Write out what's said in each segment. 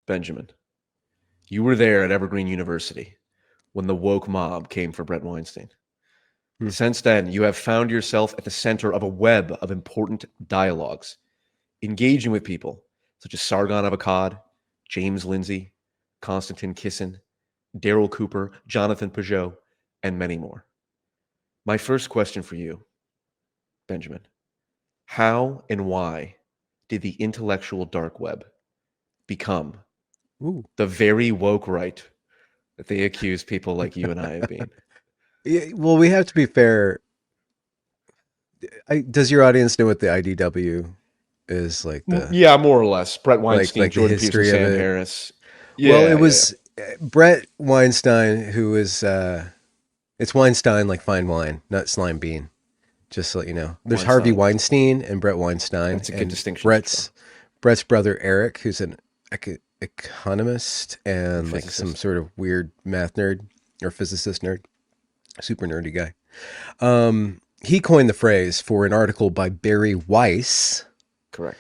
Benjamin, you were there at Evergreen University when the woke mob came for Brett Weinstein. Since then, you have found yourself at the center of a web of important dialogues, engaging with people such as Sargon of Akkad, James Lindsay, Konstantin Kisin, Daryl Cooper, Jonathan Peugeot, and many more. My first question for you, Benjamin, how and why did the intellectual dark web become the very woke right that they accuse people like you and I of being? Yeah, well, we have to be fair. Does your audience know what the IDW is like? Yeah, more or less. Brett Weinstein, Like the Jordan Peterson, history of Sam it. Harris. Well, it Yeah. was Brett Weinstein who is. It's Weinstein like fine wine, not slime bean. Just to let you know, there's Harvey Weinstein and Brett Weinstein, That's a good and distinction. Brett's brother Eric, who's an economist and like physicist. some sort of weird math nerd or physicist nerd, super nerdy guy. He coined the phrase for an article by Barry Weiss, Correct.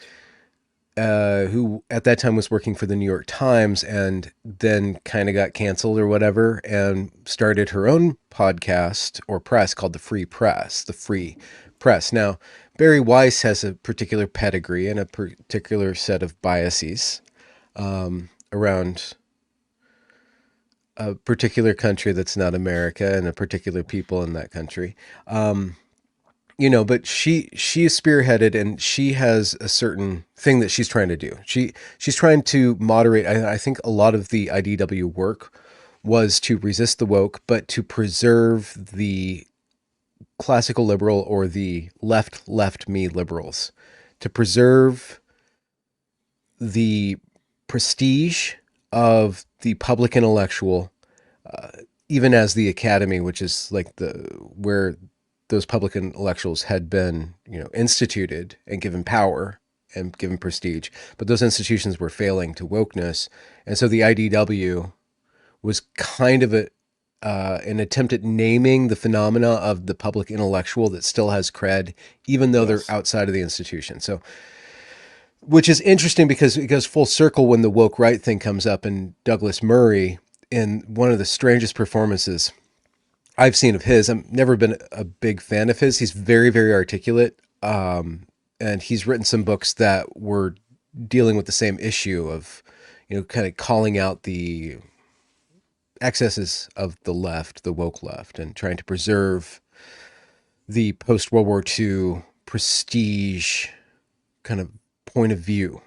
who at that time was working for the New York Times and then kind of got canceled or whatever and started her own podcast or press called The Free Press, The Free Press. Now, Barry Weiss has a particular pedigree and a particular set of biases around a particular country that's not America and a particular people in that country. But she's spearheaded and she has a certain thing that she's trying to do. She's trying to moderate. I think a lot of the IDW work was to resist the woke, but to preserve the classical liberal or the left me liberals, to preserve the prestige of the public intellectual, even as the academy, which is like where those public intellectuals had been, instituted and given power and given prestige, but those institutions were failing to wokeness. And so the IDW was kind of an attempt at naming the phenomena of the public intellectual that still has cred, even though they're outside of the institution. So, which is interesting because it goes full circle when the woke right thing comes up, and Douglas Murray, in one of the strangest performances I've seen of his. I've never been a big fan of his. He's very, very articulate. And he's written some books that were dealing with the same issue of, kind of calling out the excesses of the left, the woke left, and trying to preserve the post-World War II prestige kind of point of view.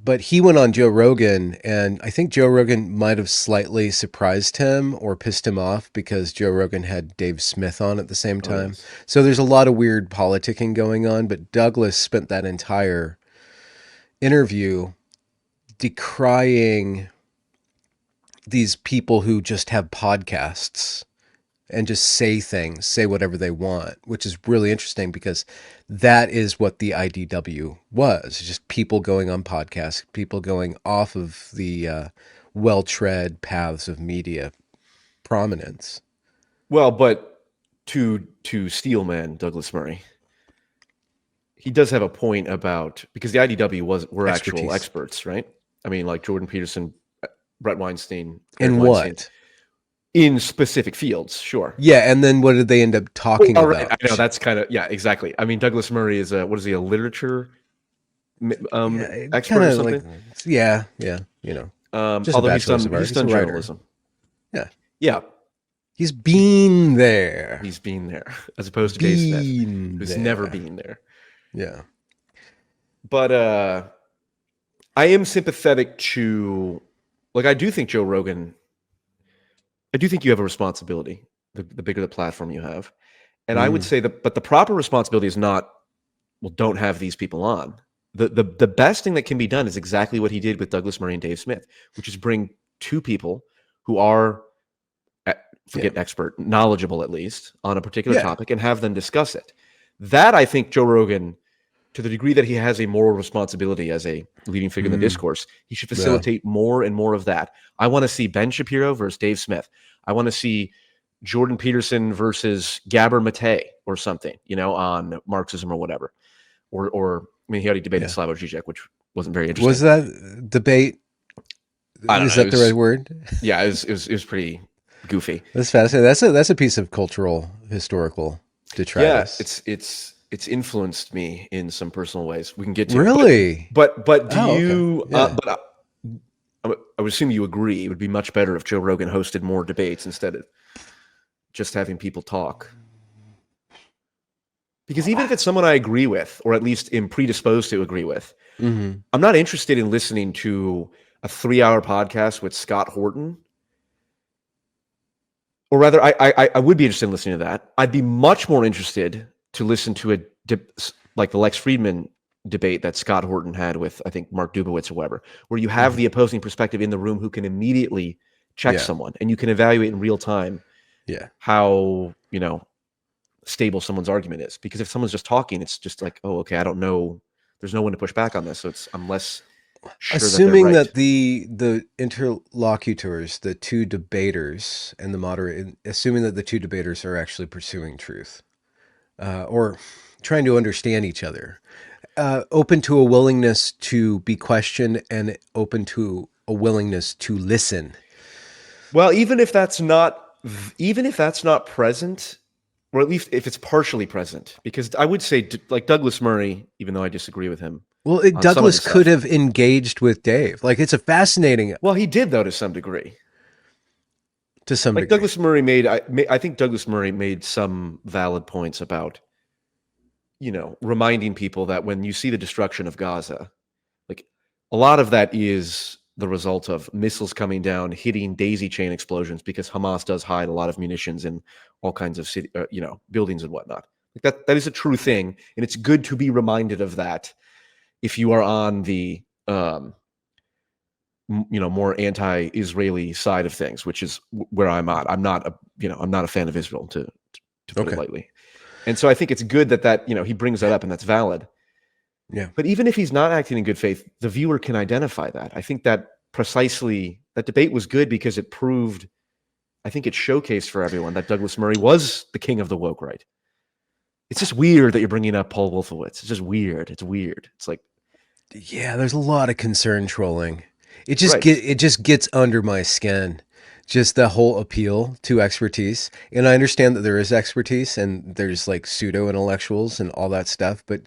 But he went on Joe Rogan, and I think Joe Rogan might have slightly surprised him or pissed him off because Joe Rogan had Dave Smith on at the same time. Yes. So there's a lot of weird politicking going on, but Douglas spent that entire interview decrying these people who just have podcasts and just say whatever they want, which is really interesting because that is what the IDW was. Just people going on podcasts, people going off of the well-tread paths of media prominence. Well, but to Steelman, Douglas Murray, he does have a point about, because the IDW were actual experts, right? I mean, like Jordan Peterson, Brett Weinstein. In what? In specific fields, sure. Yeah, and then what did they end up talking about? Right. I know, that's kind of, yeah, exactly. I mean, Douglas Murray is a literature expert or something? Yeah, although he's done journalism. Yeah. He's been there. As opposed to Dave Smith, who's never been there. Yeah. But I am sympathetic to, like, I do think Joe Rogan, I do think you have a responsibility, the bigger the platform you have. And I would say but the proper responsibility is not, well, don't have these people on. The best thing that can be done is exactly what he did with Douglas Murray and Dave Smith, which is bring two people who are, expert, knowledgeable at least, on a particular topic and have them discuss it. That, I think, Joe Rogan, to the degree that he has a moral responsibility as a leading figure in the discourse, he should facilitate more and more of that. I want to see Ben Shapiro versus Dave Smith. I want to see Jordan Peterson versus Gabor Mate or something, on Marxism or whatever. Or I mean, he already debated Slavoj Žižek, which wasn't very interesting. Was that debate I don't Is know. It that the right was word? yeah, it was pretty goofy. That's fascinating. That's a piece of cultural historical Yeah, detritus. it's influenced me in some personal ways we can get to. Really? But do Oh, okay. you Yeah. I would assume you agree it would be much better if Joe Rogan hosted more debates instead of just having people talk. Because even if it's someone I agree with, or at least am predisposed to agree with, Hmm. I'm not interested in listening to a 3-hour podcast with Scott Horton. Or rather, I would be interested in listening to that. I'd be much more interested to listen to like the Lex Friedman debate that Scott Horton had with, I think, Mark Dubowitz or whatever, where you have Hmm. the opposing perspective in the room who can immediately check Yeah. someone and you can evaluate in real time Yeah. how, stable someone's argument is. Because if someone's just talking, it's just like, oh, okay, I don't know. There's no one to push back on this. So I'm less sure that they're Assuming right. that the interlocutors, the two debaters, and the moderator, assuming that the two debaters are actually pursuing truth, or trying to understand each other, open to a willingness to be questioned, and open to a willingness to listen. Well, even if that's not present, or at least if it's partially present, because I would say like Douglas Murray, even though I disagree with him Well, on some of Douglas his could stuff. have engaged with Dave. Like, it's a fascinating Well, he did though to some degree. to some Like degree. Douglas Murray I think Douglas Murray made some valid points about, reminding people that when you see the destruction of Gaza, like a lot of that is the result of missiles coming down, hitting daisy chain explosions because Hamas does hide a lot of munitions in all kinds of city, buildings and whatnot. Like that is a true thing, and it's good to be reminded of that if you are on the more anti-Israeli side of things, which is where I'm at. I'm not a fan of Israel to put it Okay. lightly. And so I think it's good that he brings that up and that's valid. Yeah. But even if he's not acting in good faith, the viewer can identify that. I think that precisely that debate was good because it proved, I think it showcased for everyone that Douglas Murray was the king of the woke right. It's just weird that you're bringing up Paul Wolfowitz. It's just weird. It's weird. It's like, Yeah, there's a lot of concern trolling. right. It just gets under my skin. Just the whole appeal to expertise. And I understand that there is expertise and there's like pseudo intellectuals and all that stuff, but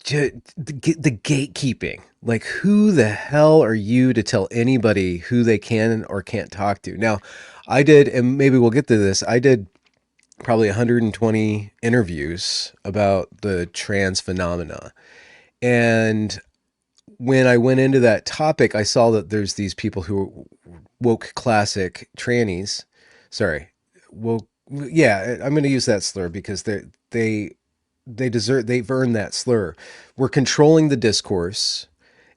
the gatekeeping. Like, who the hell are you to tell anybody who they can or can't talk to? Now, I did, and maybe we'll get to this. I did probably 120 interviews about the trans phenomena. And when I went into that topic, I saw that there's these people who are woke classic trannies. Sorry, woke. Yeah, I'm going to use that slur because they've earned that slur. We're controlling the discourse,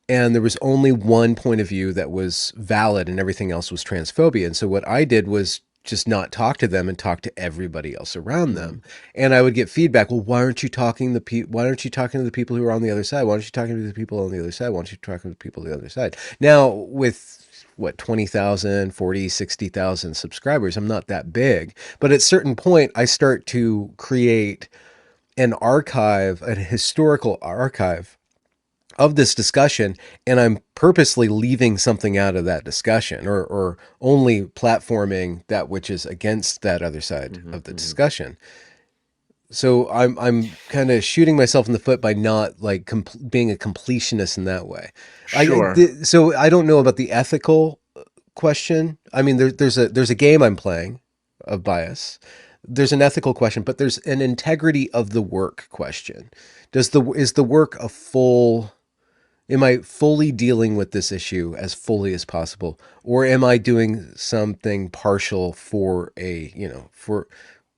and there was only one point of view that was valid, and everything else was transphobia. And so what I did was just not talk to them and talk to everybody else around Mhm. them. And I would get feedback. Well, why aren't you talking to the people who are on the other side? Why aren't you talking to the people on the other side? Why aren't you talking to the people on the other side? Now, with what, 20,000, 40, 60,000 subscribers, I'm not that big. But at a certain point, I start to create an archive, an historical archive of this discussion, and I'm purposely leaving something out of that discussion, or only platforming that which is against that other side Mhm, of the mhm. discussion. So I'm kind of shooting myself in the foot by not like being a completionist in that way. Sure. So I don't know about the ethical question. I mean, there's a game I'm playing of bias. There's an ethical question, but there's an integrity of the work question. Is the work a full? Am I fully dealing with this issue as fully as possible, or am I doing something partial for for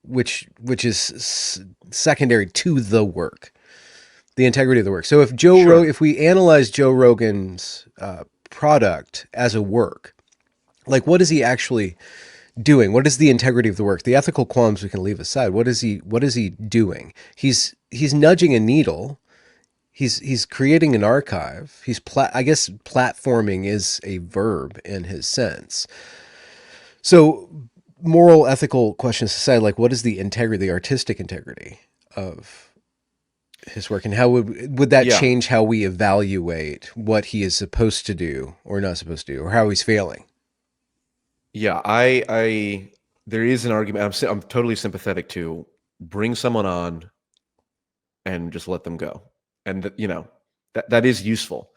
which is secondary to the work, the integrity of the work? So Sure. if we analyze Joe Rogan's product as a work, like, what is he actually doing? What is the integrity of the work? The ethical qualms we can leave aside. What is he doing? He's nudging a needle. He's creating an archive. I guess platforming is a verb in his sense. So moral, ethical questions aside, like, what is the integrity, the artistic integrity of his work, and how would that Yeah, change how we evaluate what he is supposed to do or not supposed to do, or how he's failing? yeah. There is an argument. I'm totally sympathetic to bring someone on and just let them go, and that is useful.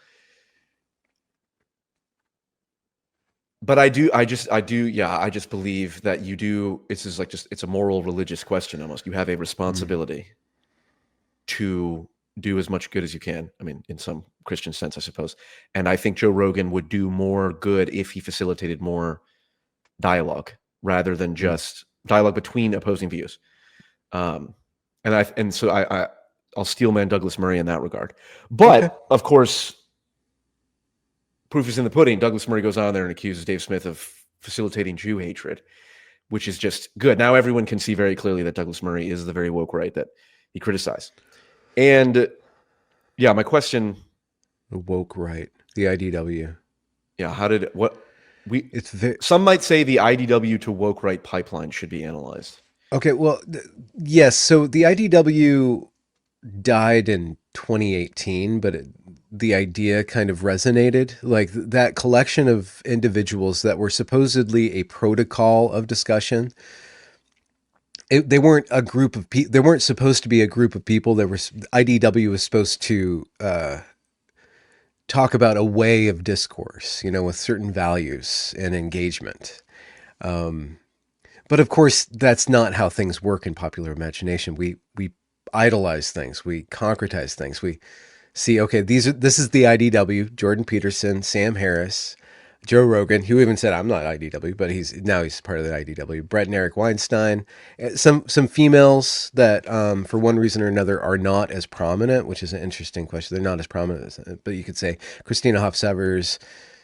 But I just believe that you do. It's a moral, religious question almost. You have a Mm. responsibility to do as much good as you can. I mean, in some Christian sense, I suppose. And I think Joe Rogan would do more good if he facilitated more dialogue rather than Mm. just dialogue between opposing views. Um, and I'll steelman Douglas Murray in that regard. Okay. But of course, proof is in the pudding. Douglas Murray goes on there and accuses Dave Smith of facilitating Jew hatred, which is just good. Now everyone can see very clearly that Douglas Murray is the very woke right that he criticized. And yeah, my question, The woke right, the IDW. yeah, how did what we It's very some might say the IDW to woke right pipeline should be analyzed. okay. Well, yes. So the IDW died in 2018, but the idea kind of resonated. Like that collection of individuals that were supposedly a protocol of discussion. They weren't a group of people. They weren't supposed to be a group of people. There was IDW was supposed to talk about a way of discourse, with certain values and engagement. But of course, that's not how things work in popular imagination. We idolize things, we concretize things. We see, okay, this is the IDW: Jordan Peterson, Sam Harris, Joe Rogan, who even said I'm not IDW, but he's part of the IDW. Brett and Eric Weinstein, some females that for one reason or another are not as prominent, which is an interesting question. They're not as prominent, but you could say Christina Hoff Severs,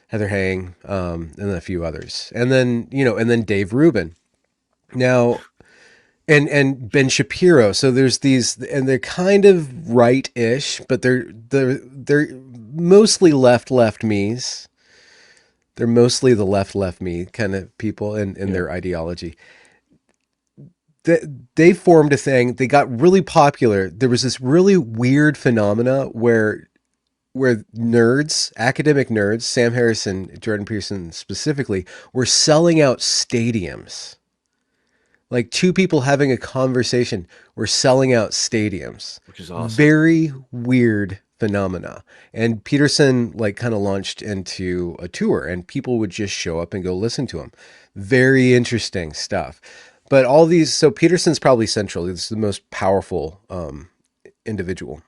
Heather Hang, and then a few others, and then and then Dave Rubin. Now, and Ben Shapiro. So there's these, and they're kind of right-ish, but they're mostly left me's. They're mostly the left me kind of people in Yeah. their ideology. They formed a thing. They got really popular. There was this really weird phenomena where nerds, academic nerds, Sam Harris and Jordan Peterson specifically, were selling out stadiums. Like two people having a conversation were selling out stadiums. Which is awesome. Very weird phenomena. And Peterson like kind of launched into a tour and people would just show up and go listen to him. Very interesting stuff. But all these, so Peterson's probably central. He's the most powerful individual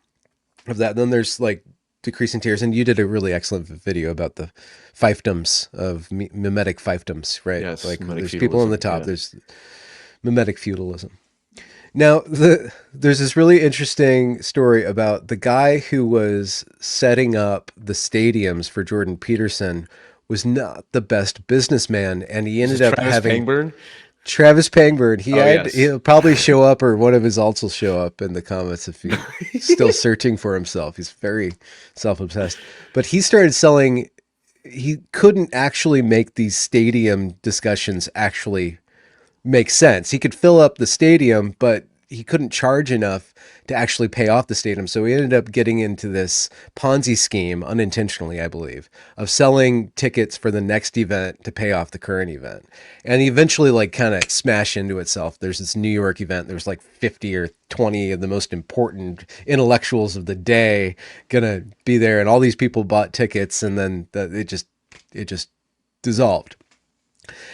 of that. Then there's like Decreasing Tears, and you did a really excellent video about the fiefdoms of mimetic fiefdoms, right? Yes, Like mimetic there's people on the feudalism. top. Yeah. There's mimetic feudalism. Now, there's this really interesting story about the guy who was setting up the stadiums for Jordan Peterson was not the best businessman, and he Is this ended up Travis having Pangburn? Travis Pangburn. Oh yes. He'll probably show up, or one of his alts will show up in the comments if he's still searching for himself. He's very self-obsessed, but he started selling. He couldn't actually make these stadium discussions actually make sense. He could fill up the stadium, but he couldn't charge enough to actually pay off the stadium. So he ended up getting into this Ponzi scheme, unintentionally, I believe, of selling tickets for the next event to pay off the current event. And he eventually like kind of smashed into itself. There's this New York event. There's like 50 or 20 of the most important intellectuals of the day gonna be there. And all these people bought tickets, and then it just dissolved.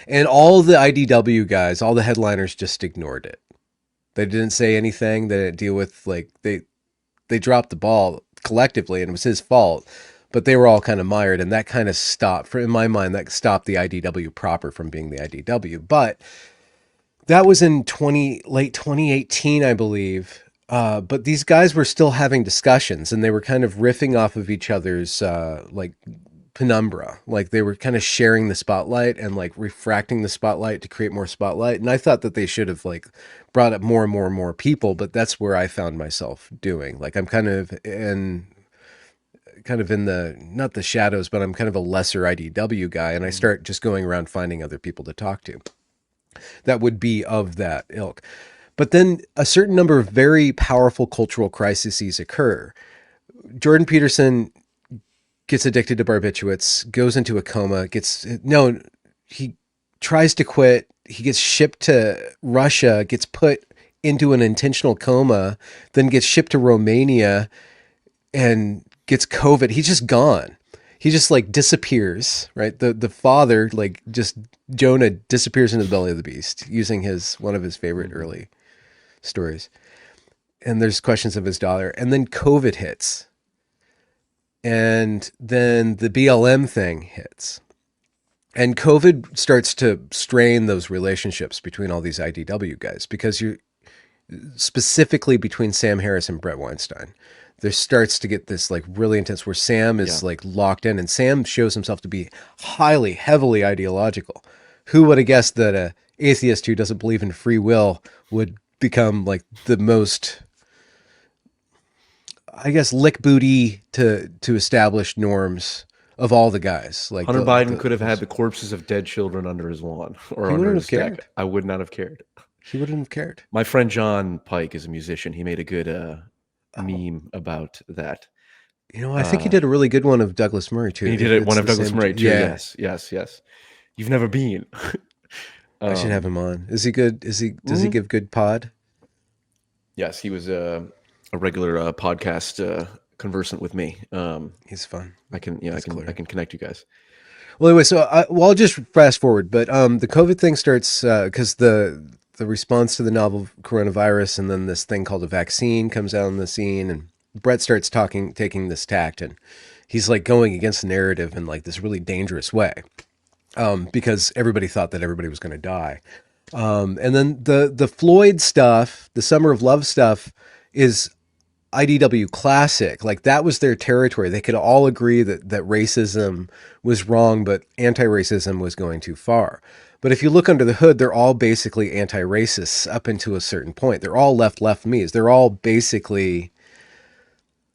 And all the IDW guys, all the headliners just ignored it. They didn't say anything. They didn't deal with like they dropped the ball collectively, and it was his fault. But they were all kind of mired, and that kind of stopped. For in my mind, that stopped the IDW proper from being the IDW. But that was in late 2018, I believe. But these guys were still having discussions, and they were kind of riffing off of each other's like penumbra. Like they were kind of sharing the spotlight and like refracting the spotlight to create more spotlight. And I thought that they should have like brought up more and more and more people, but that's where I found myself doing. Like I'm kind of in the not the shadows, but I'm kind of a lesser IDW guy, and I Mhm. start just going around finding other people to talk to that would be of that ilk. But then a certain number of very powerful cultural crises occur. Jordan Peterson gets addicted to barbiturates, goes into a coma, he tries to quit. He gets shipped to Russia, gets put into an intentional coma, then gets shipped to Romania and gets COVID. He's just gone. He just like disappears, right? The father, like just Jonah disappears into the belly of the beast using one of his favorite early stories. And there's questions of his daughter. And then COVID hits. And then the BLM thing hits. And COVID starts to strain those relationships between all these IDW guys, because you specifically between Sam Harris and Brett Weinstein, there starts to get this like really intense where Sam is like locked in, and Sam shows himself to be heavily ideological. Who would have guessed that a atheist who doesn't believe in free will would become like the most, I guess, lick booty to established norms of all the guys. Like Hunter Biden could have had the corpses of dead children under his lawn or under his deck. I would not have cared. He wouldn't have cared. My friend John Pike is a musician. He made a good meme about that. You know, I think he did a really good one of Douglas Murray too. He did one of Douglas Murray too. Yeah. Yes. You've never been. I should have him on. Is he good? Does he give good pod? Yes, he was a regular podcast conversant with me. He's fun. I can connect you guys. Well, anyway, so I'll just fast forward, but the COVID thing starts because the response to the novel coronavirus, and then this thing called a vaccine comes out on the scene, and Brett starts taking this tact, and he's like going against the narrative in like this really dangerous way, because everybody thought that everybody was going to die. And then the Floyd stuff, the Summer of Love stuff, is IDW classic. Like that was their territory. They could all agree that racism was wrong, but anti-racism was going too far. But if you look under the hood, they're all basically anti-racists up until a certain point. They're all left me's. They're all basically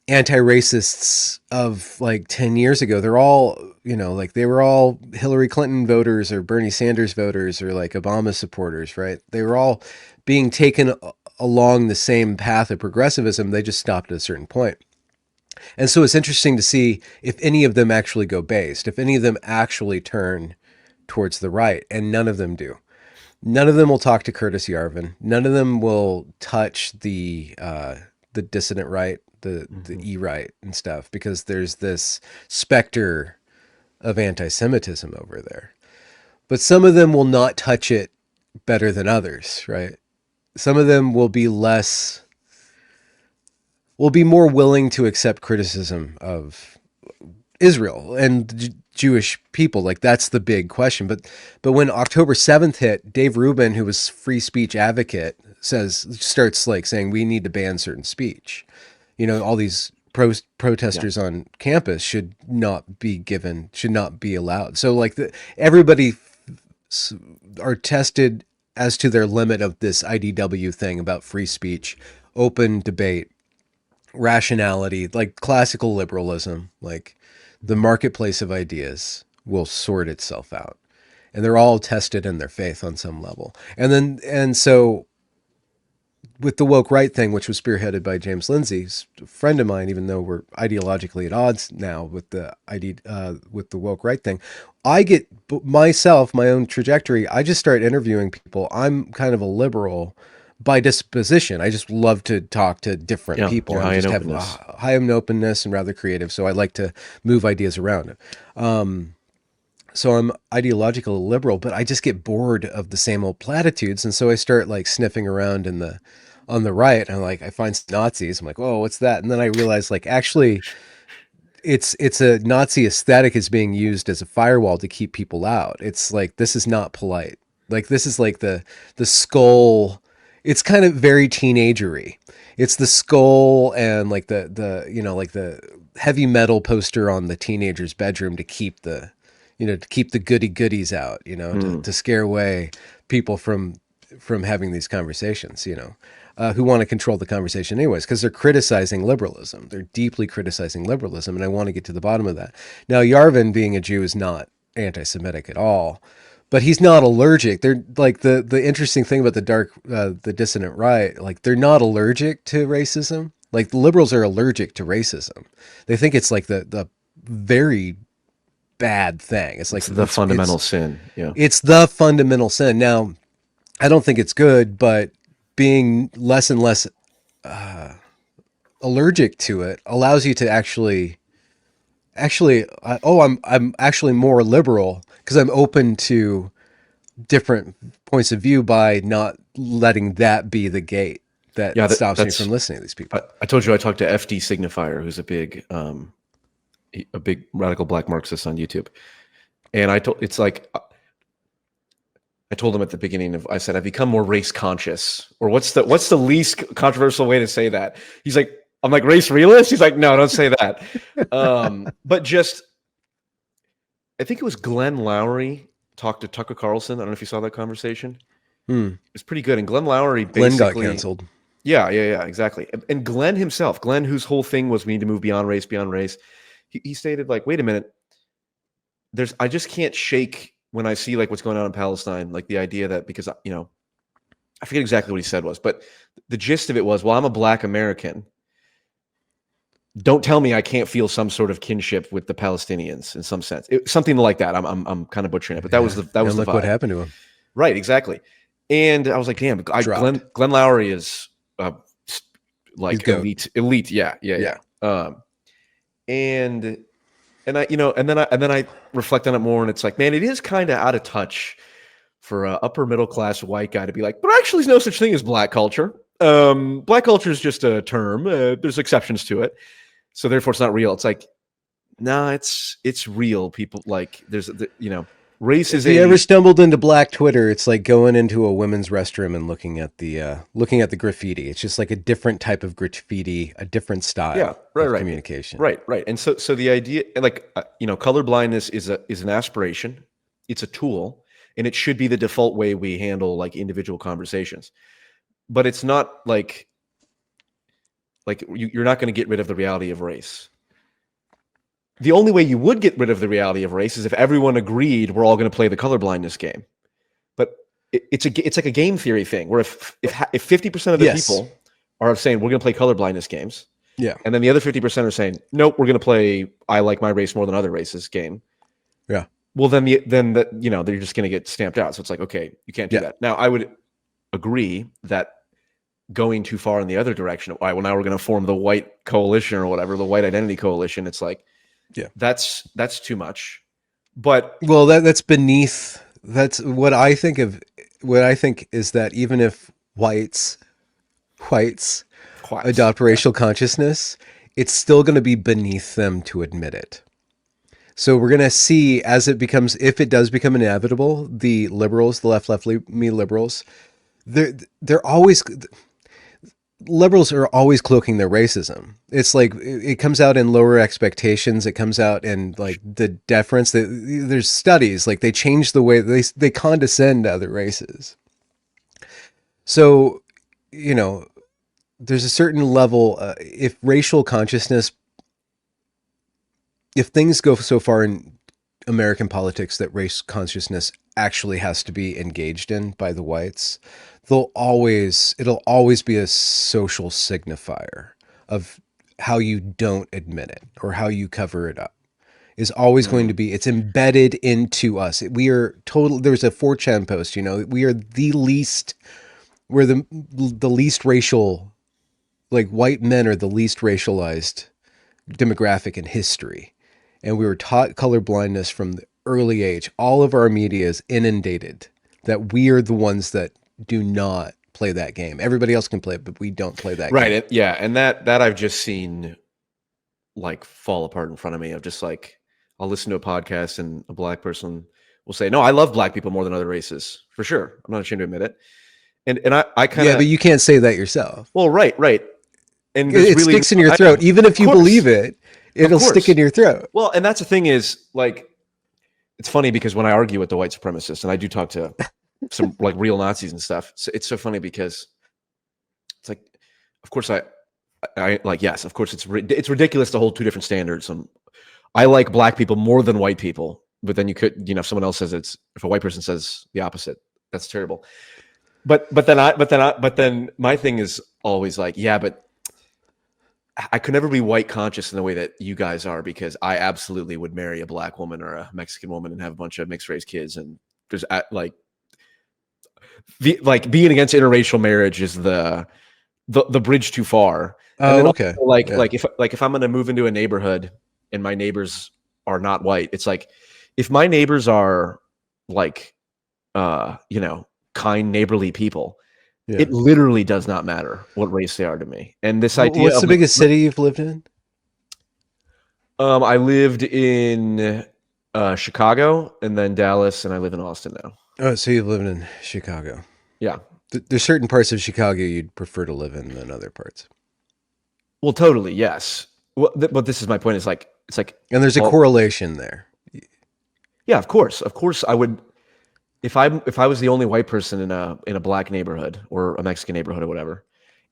anti-racists of like 10 years ago. They're all, like they were all Hillary Clinton voters or Bernie Sanders voters or like Obama supporters, right? They were all being taken along the same path of progressivism. They just stopped at a certain point. And so it's interesting to see if any of them actually go based, if any of them actually turn towards the right, and none of them do. None of them will talk to Curtis Yarvin. None of them will touch the dissident right, the E-right and stuff, because there's this specter of anti-Semitism over there. But some of them will not touch it better than others, right? Some of them will be more willing to accept criticism of Israel and Jewish people. Like that's the big question. But when October 7th hit, Dave Rubin, who was free speech advocate, starts like saying we need to ban certain speech. All these protesters on campus should not be allowed. So like everybody are tested as to their limit of this IDW thing about free speech, open debate, rationality, like classical liberalism, like the marketplace of ideas will sort itself out. And they're all tested in their faith on some level. And so with the woke right thing, which was spearheaded by James Lindsay, who's a friend of mine, even though we're ideologically at odds now with the woke right thing, I get myself, my own trajectory. I just start interviewing people. I'm kind of a liberal by disposition. I just love to talk to different people. I just have high in openness and rather creative. So I like to move ideas around. So I'm ideologically liberal, but I just get bored of the same old platitudes. And so I start like sniffing around on the right, and I find Nazis. I'm like, oh, what's that? And then I realize like, actually it's a Nazi aesthetic is being used as a firewall to keep people out. It's like, this is not polite. Like, this is like the skull. It's kind of very teenagery. It's the skull and like the heavy metal poster on the teenager's bedroom to keep the goody goodies out, to scare away people from having these conversations, who want to control the conversation anyways, because they're criticizing liberalism. They're deeply criticizing liberalism, and I want to get to the bottom of that. Now, Yarvin, being a Jew, is not anti-Semitic at all, but he's not allergic. They're like the interesting thing about the dissident right, like they're not allergic to racism. Like the liberals are allergic to racism. They think it's like the very bad thing. It's like It's the fundamental sin. Yeah. it's the fundamental sin. Now, I don't think it's good, but being less and less allergic to it allows you to I'm actually more liberal because I'm open to different points of view by not letting that be the gate that Yeah, stops me that's. from listening to these people. I told you I talked to FD Signifier, who's a big radical black Marxist on YouTube, and I told him at the beginning I said I've become more race conscious, or what's the least controversial way to say that? He's like, I'm like, race realist. He's like, no, don't say that. But just, I think it was Glenn Lowry talked to Tucker Carlson. I don't know if you saw that conversation. It was pretty good. And Glenn Lowry basically Glenn got canceled. Yeah, exactly. And Glenn himself, whose whole thing was we need to move beyond race. He stated like, wait a minute, I just can't shake when I see like what's going on in Palestine, like the idea that because, I forget exactly what he said was, but the gist of it was, well, I'm a black American. Don't tell me I can't feel some sort of kinship with the Palestinians in some sense. Something like that. I'm kind of butchering it, but that was the look vibe. What happened to him. Right, exactly. And I was like, damn, Glenn Lowry is like elite. Yeah. And I reflect on it more, and it's like, man, it is kind of out of touch for an upper middle class white guy to be like, but actually, there's no such thing as black culture. Black culture is just a term. There's exceptions to it, so therefore it's not real. It's like, nah, it's real. People like race is. If you ever stumbled into black Twitter, it's like going into a women's restroom and looking at the graffiti. It's just like a different type of graffiti, a different style of communication. Right. And so the idea, like, color blindness is an aspiration. It's a tool, and it should be the default way we handle like individual conversations. But it's not like you're not going to get rid of the reality of race. The only way you would get rid of the reality of race is if everyone agreed we're all going to play the colorblindness game. But it's like a game theory thing where if 50% of the people are saying we're going to play colorblindness games, and then the other 50% are saying nope, we're going to play I like my race more than other races game. Yeah. Well, then they're just going to get stamped out. So it's like, okay, you can't do that. Now, I would agree that going too far in the other direction, all right, well, now we're going to form the white coalition or whatever, the white identity coalition. It's like, that's too much. But that's beneath. That's what I think of. What I think is that even if whites adopt racial consciousness, it's still going to be beneath them to admit it. So we're going to see if it does become inevitable, the liberals, the left-me liberals, liberals are always cloaking their racism. It's like it comes out in lower expectations. It comes out in like the deference. There's studies like they change the way they condescend to other races. So, there's a certain level. If racial consciousness, if things go so far in American politics that race consciousness actually has to be engaged in by the whites, it'll always be a social signifier of how you don't admit it or how you cover it up. Is always going to be, it's embedded into us. We are there's a 4chan post, we're the least racial, like white men are the least racialized demographic in history. And we were taught colorblindness from the early age. All of our media is inundated that we are the ones that do not play that game. Everybody else can play it, but we don't play that game. Right. Yeah. And that I've just seen like fall apart in front of me. Of just like, I'll listen to a podcast and a black person will say, no, I love black people more than other races. For sure. I'm not ashamed to admit it. And I kind of... Yeah, but you can't say that yourself. Well, right. And it sticks in your throat. Even if you believe it, it'll stick in your throat. Well, and that's the thing is, like, it's funny because when I argue with the white supremacists, and I do talk to some like real Nazis and stuff, so it's so funny because it's like, of course I like, yes, of course it's ridiculous to hold two different standards. I like black people more than white people, but then you could, if someone else says if a white person says the opposite, that's terrible. But then my thing is always like, yeah, but I could never be white conscious in the way that you guys are, because I absolutely would marry a black woman or a Mexican woman and have a bunch of mixed race kids. And there's like being against interracial marriage is the bridge too far. And then okay. If I'm going to move into a neighborhood and my neighbors are not white, it's like, if my neighbors are like, kind, neighborly people, it literally does not matter what race they are to me. And this idea What's the biggest city you've lived in? I lived in Chicago and then Dallas, and I live in Austin now. Oh, so you've lived in Chicago. Yeah. There's certain parts of Chicago you'd prefer to live in than other parts. Well, totally, yes. Well, but this is my point. It's like, and there's a correlation there. Yeah, of course I would. If I was the only white person in a black neighborhood or a Mexican neighborhood or whatever,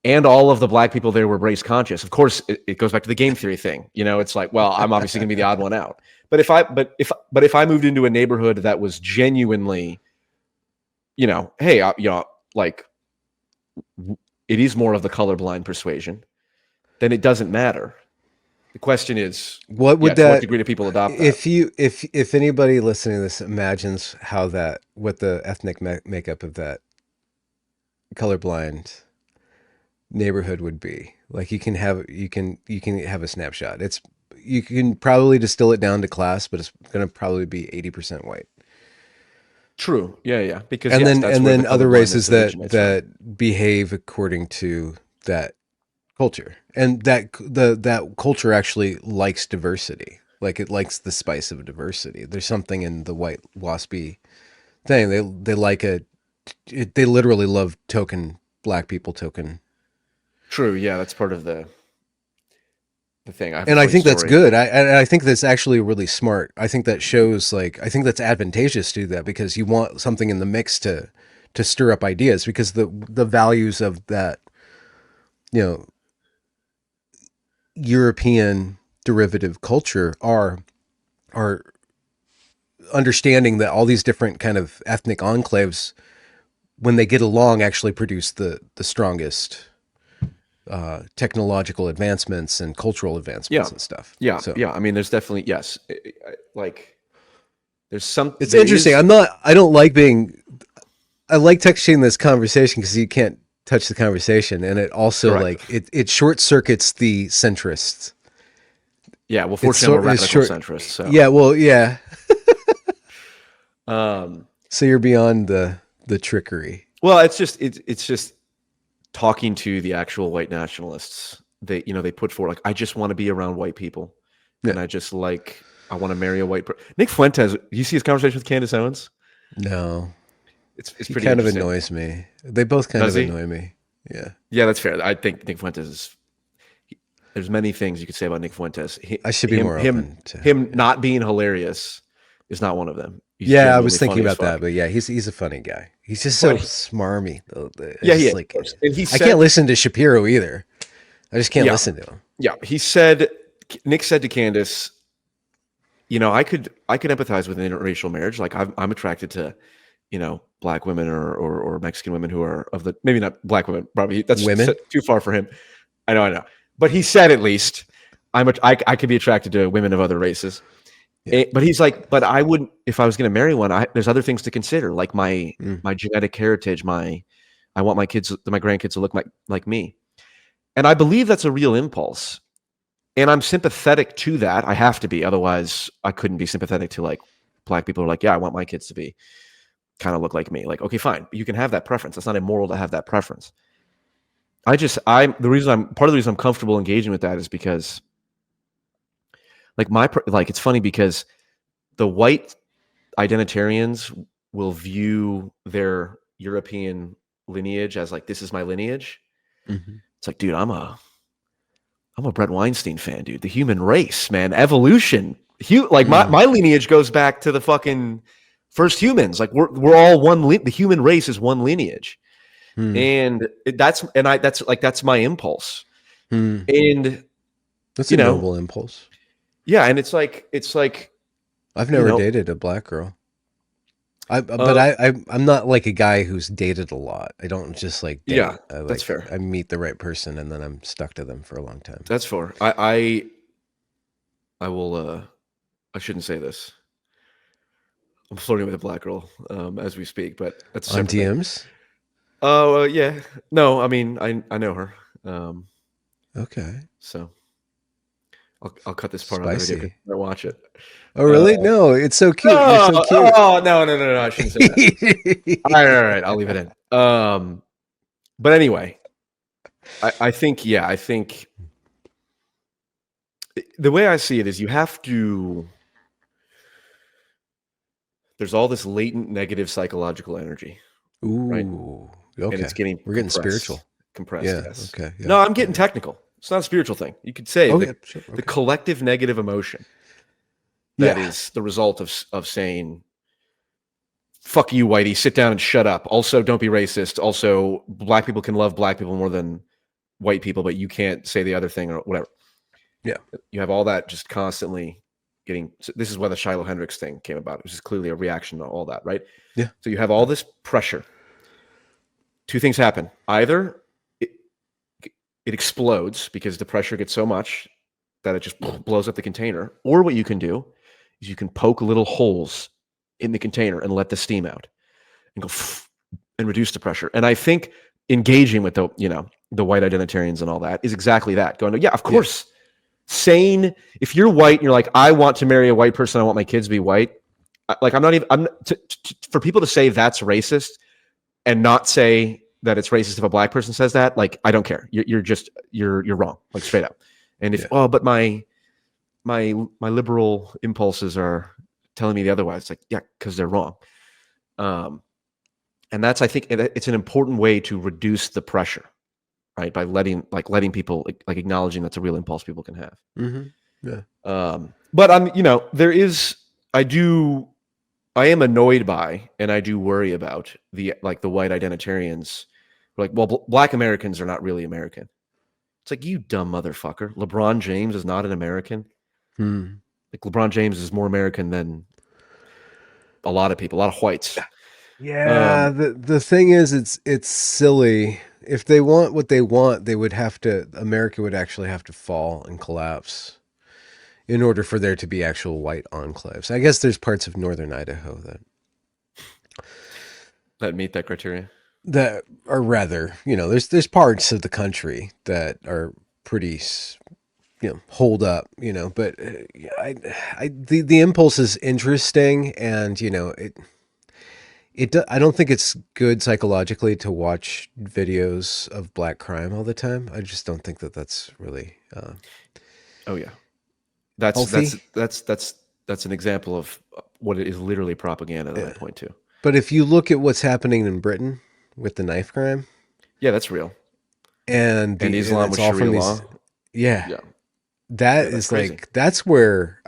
and all of the black people there were race conscious, of course it goes back to the game theory thing. It's like, well, I'm obviously going to be the odd one out. But if I moved into a neighborhood that was genuinely, hey, like, it is more of the colorblind persuasion, then it doesn't matter. The question is, what would to what degree do people adopt that? If anybody listening to this imagines what the ethnic makeup of that colorblind neighborhood would be, like, you can have a snapshot. You can probably distill it down to class, but it's going to probably be 80% white. True. Yeah. Because and then other races that behave according to that culture, and that culture actually likes diversity. Like, it likes the spice of diversity. There's something in the white waspy thing. They like they literally love token black people. True. Yeah, that's part of the thing. I think that's good. I think that's actually really smart. I think that shows, like, I think that's advantageous to do that, because you want something in the mix to stir up ideas, because the values of that, European derivative culture are understanding that all these different kind of ethnic enclaves, when they get along, actually produce the strongest technological advancements and cultural advancements and stuff. Yeah. I mean, there's definitely, yes. Like, there's some. It's interesting. I like texting this conversation because you can't touch the conversation, and it also it short circuits the centrists. Yeah, well, fortunately, I'm a radical centrist. So. Yeah, well, yeah. So you're beyond the trickery. Well, it's just talking to the actual white nationalists. They put forward, like, I just want to be around white people, and I want to marry a white person. Nick Fuentes. You see his conversation with Candace Owens? No. It's he pretty kind of annoys me. They both kind of annoy me. Yeah, that's fair. I think Nick Fuentes is. There's many things you could say about Nick Fuentes. I should be more open to him not being hilarious is not one of them. I was thinking about that, but yeah, he's a funny guy. He's just so smarmy. Yeah, like, and I can't listen to Shapiro either. I just can't listen to him. Yeah, Nick said to Candace, I could empathize with an interracial marriage. Like, I'm attracted to, black women or Mexican women who are maybe not black women, probably that's women too far for him. I know. But he said, at least I could be attracted to women of other races. Yeah. But he's like, but I wouldn't, if I was going to marry one, there's other things to consider, like my genetic heritage. I want my grandkids to look like me. And I believe that's a real impulse. And I'm sympathetic to that. I have to be. Otherwise, I couldn't be sympathetic to, like, black people who are like, yeah, I want my kids to be kind of look like me. Like, okay, fine. You can have that preference. It's not immoral to have that preference. Part of the reason I'm comfortable engaging with that is because, like, it's funny because the white identitarians will view their European lineage as, like, this is my lineage. Mm-hmm. It's like, dude, I'm a Brett Weinstein fan, dude. The human race, man, evolution. My lineage goes back to the fucking first humans. Like, we're all one. The human race is one lineage, and that's my impulse. And that's a noble impulse. Yeah, and it's like I've you never know, dated a black girl. But uh, I'm not like a guy who's dated a lot. I don't just like yeah, date. I that's like fair. I meet the right person and then I'm stuck to them for a long time. That's fair. I will. I shouldn't say this. I'm flirting with a black girl as we speak, but that's a On separate thing. DMs? Oh yeah, no, I mean I know her, Okay. so I'll cut this part out of the video because Spicy. I watch it. Oh, Uh, really? No, it's so cute. You're oh, so cute. oh no, I shouldn't say that. All right, I'll leave it in. But anyway, I think yeah, I think the way I see it is you have to. There's all this latent negative psychological energy, right? Ooh. And Okay. it's getting We're getting spiritual. compressed. Yeah. Yes. Okay. Yeah. No, I'm getting Yeah. technical. It's not a spiritual thing. You could say Okay. Sure. the Okay. collective negative emotion that Yeah. is the result of saying fuck you, whitey, sit down and shut up. Also, don't be racist. Also, black people can love black people more than white people, but you can't say the other thing or whatever. Yeah. You have all that just constantly getting. So this is why the Shiloh Hendricks thing came about, which is clearly a reaction to all that, right? Yeah. So you have all this pressure. Two things happen. Either it explodes because the pressure gets so much that it just blows up the container, or what you can do is you can poke little holes in the container and let the steam out and go and reduce the pressure. And I think engaging with the white identitarians and all that is exactly that. Going, yeah, of course. Yeah. Saying if you're white and you're like, I want to marry a white person, I want my kids to be white. Like for people to say that's racist and not say that it's racist if a black person says that, like I don't care. You're wrong, like straight up. And if but my liberal impulses are telling me the otherwise, it's like, yeah, because they're wrong. And that's, I think it's an important way to reduce the pressure, right? By letting people like acknowledging that's a real impulse people can have. Mm-hmm. Yeah. But I am annoyed by, and I do worry about the white identitarians. Like, well, black Americans are not really American. It's like, you dumb motherfucker. LeBron James is not an American. Like LeBron James is more American than a lot of people, a lot of whites. Yeah, the thing is it's silly. If they want what they want, America would actually have to fall and collapse in order for there to be actual white enclaves. I guess there's parts of northern Idaho that meet that criteria. That are rather, there's parts of the country that are pretty hold up, but the impulse is interesting, and I don't think it's good psychologically to watch videos of black crime all the time. I just don't think that that's really oh yeah, that's healthy. That's an example of what is literally propaganda that I point to. But if you look at what's happening in Britain with the knife crime, yeah, that's real. And Islam with Sharia law. Yeah. That is crazy. Like, that's where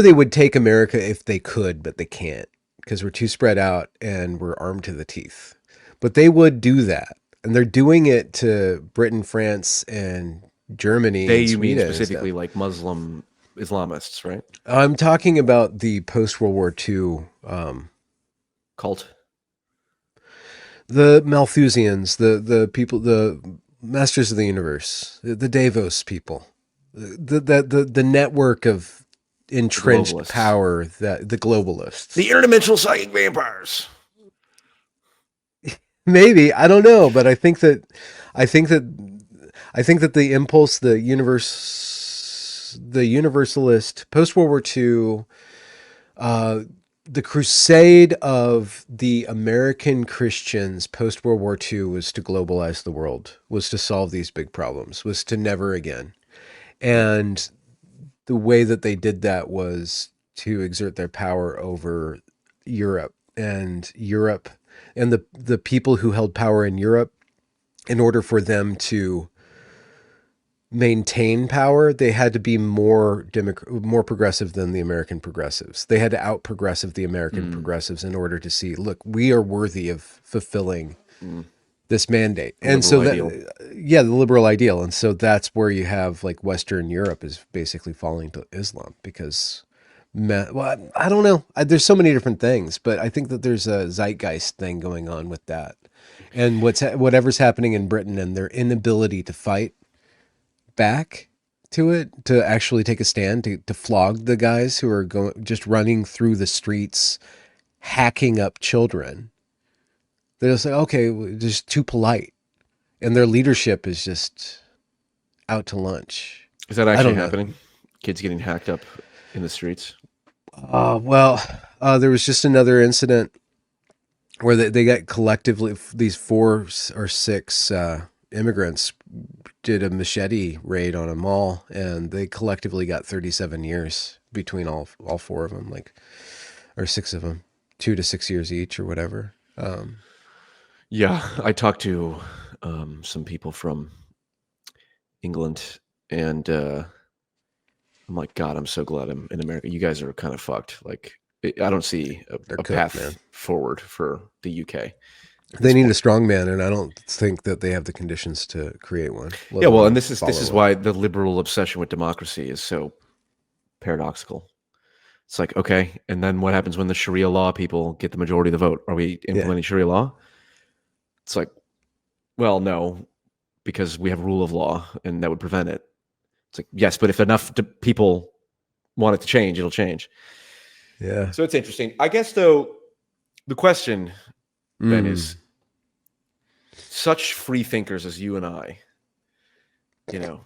they would take America if they could, but they can't because we're too spread out and we're armed to the teeth. But they would do that. And they're doing it to Britain, France, and Germany. You mean specifically like Muslim Islamists, right? I'm talking about the post-World War II cult. The Malthusians, the people, the masters of the universe, the Davos people, the network of entrenched power, that the globalists, the interdimensional psychic vampires. Maybe, I don't know, but I think that the impulse, the universalist post World War II, the crusade of the American Christians post World War II was to globalize the world, was to solve these big problems, was to never again. And the way that they did that was to exert their power over Europe and the people who held power in Europe. In order for them to maintain power, they had to be more progressive than the American progressives. They had to out progressive the American progressives in order to see, look, we are worthy of fulfilling this mandate. The And so liberal that, yeah, the liberal ideal. And so that's where you have like Western Europe is basically falling to Islam because, well, I don't know. There's so many different things, but I think that there's a zeitgeist thing going on with that. And whatever's happening in Britain and their inability to fight back to it, to actually take a stand, to flog the guys who are just running through the streets, hacking up children. They're just like, okay, we're just too polite. And their leadership is just out to lunch. Is that I actually don't know. happening? Kids getting hacked up in the streets? Well, there was just another incident where they got collectively, these 4 or 6 immigrants did a machete raid on a mall, and they collectively got 37 years between all 4 of them, like, or 6 of them, 2 to 6 years each or whatever. Yeah, I talked to some people from England, and I'm like, God, I'm so glad I'm in America. You guys are kind of fucked. Like, I don't see a path man. forward for the UK. They need a strong man, and I don't think that they have the conditions to create one. Yeah, well, and this is why the liberal obsession with democracy is so paradoxical. It's like, okay, and then what happens when the Sharia law people get the majority of the vote? Are we implementing Sharia law? It's like, well, no, because we have rule of law, and that would prevent it. It's like, yes, but if enough people want it to change, it'll change. Yeah. So it's interesting. I guess, though, the question, Ben, is such free thinkers as you and I, you know,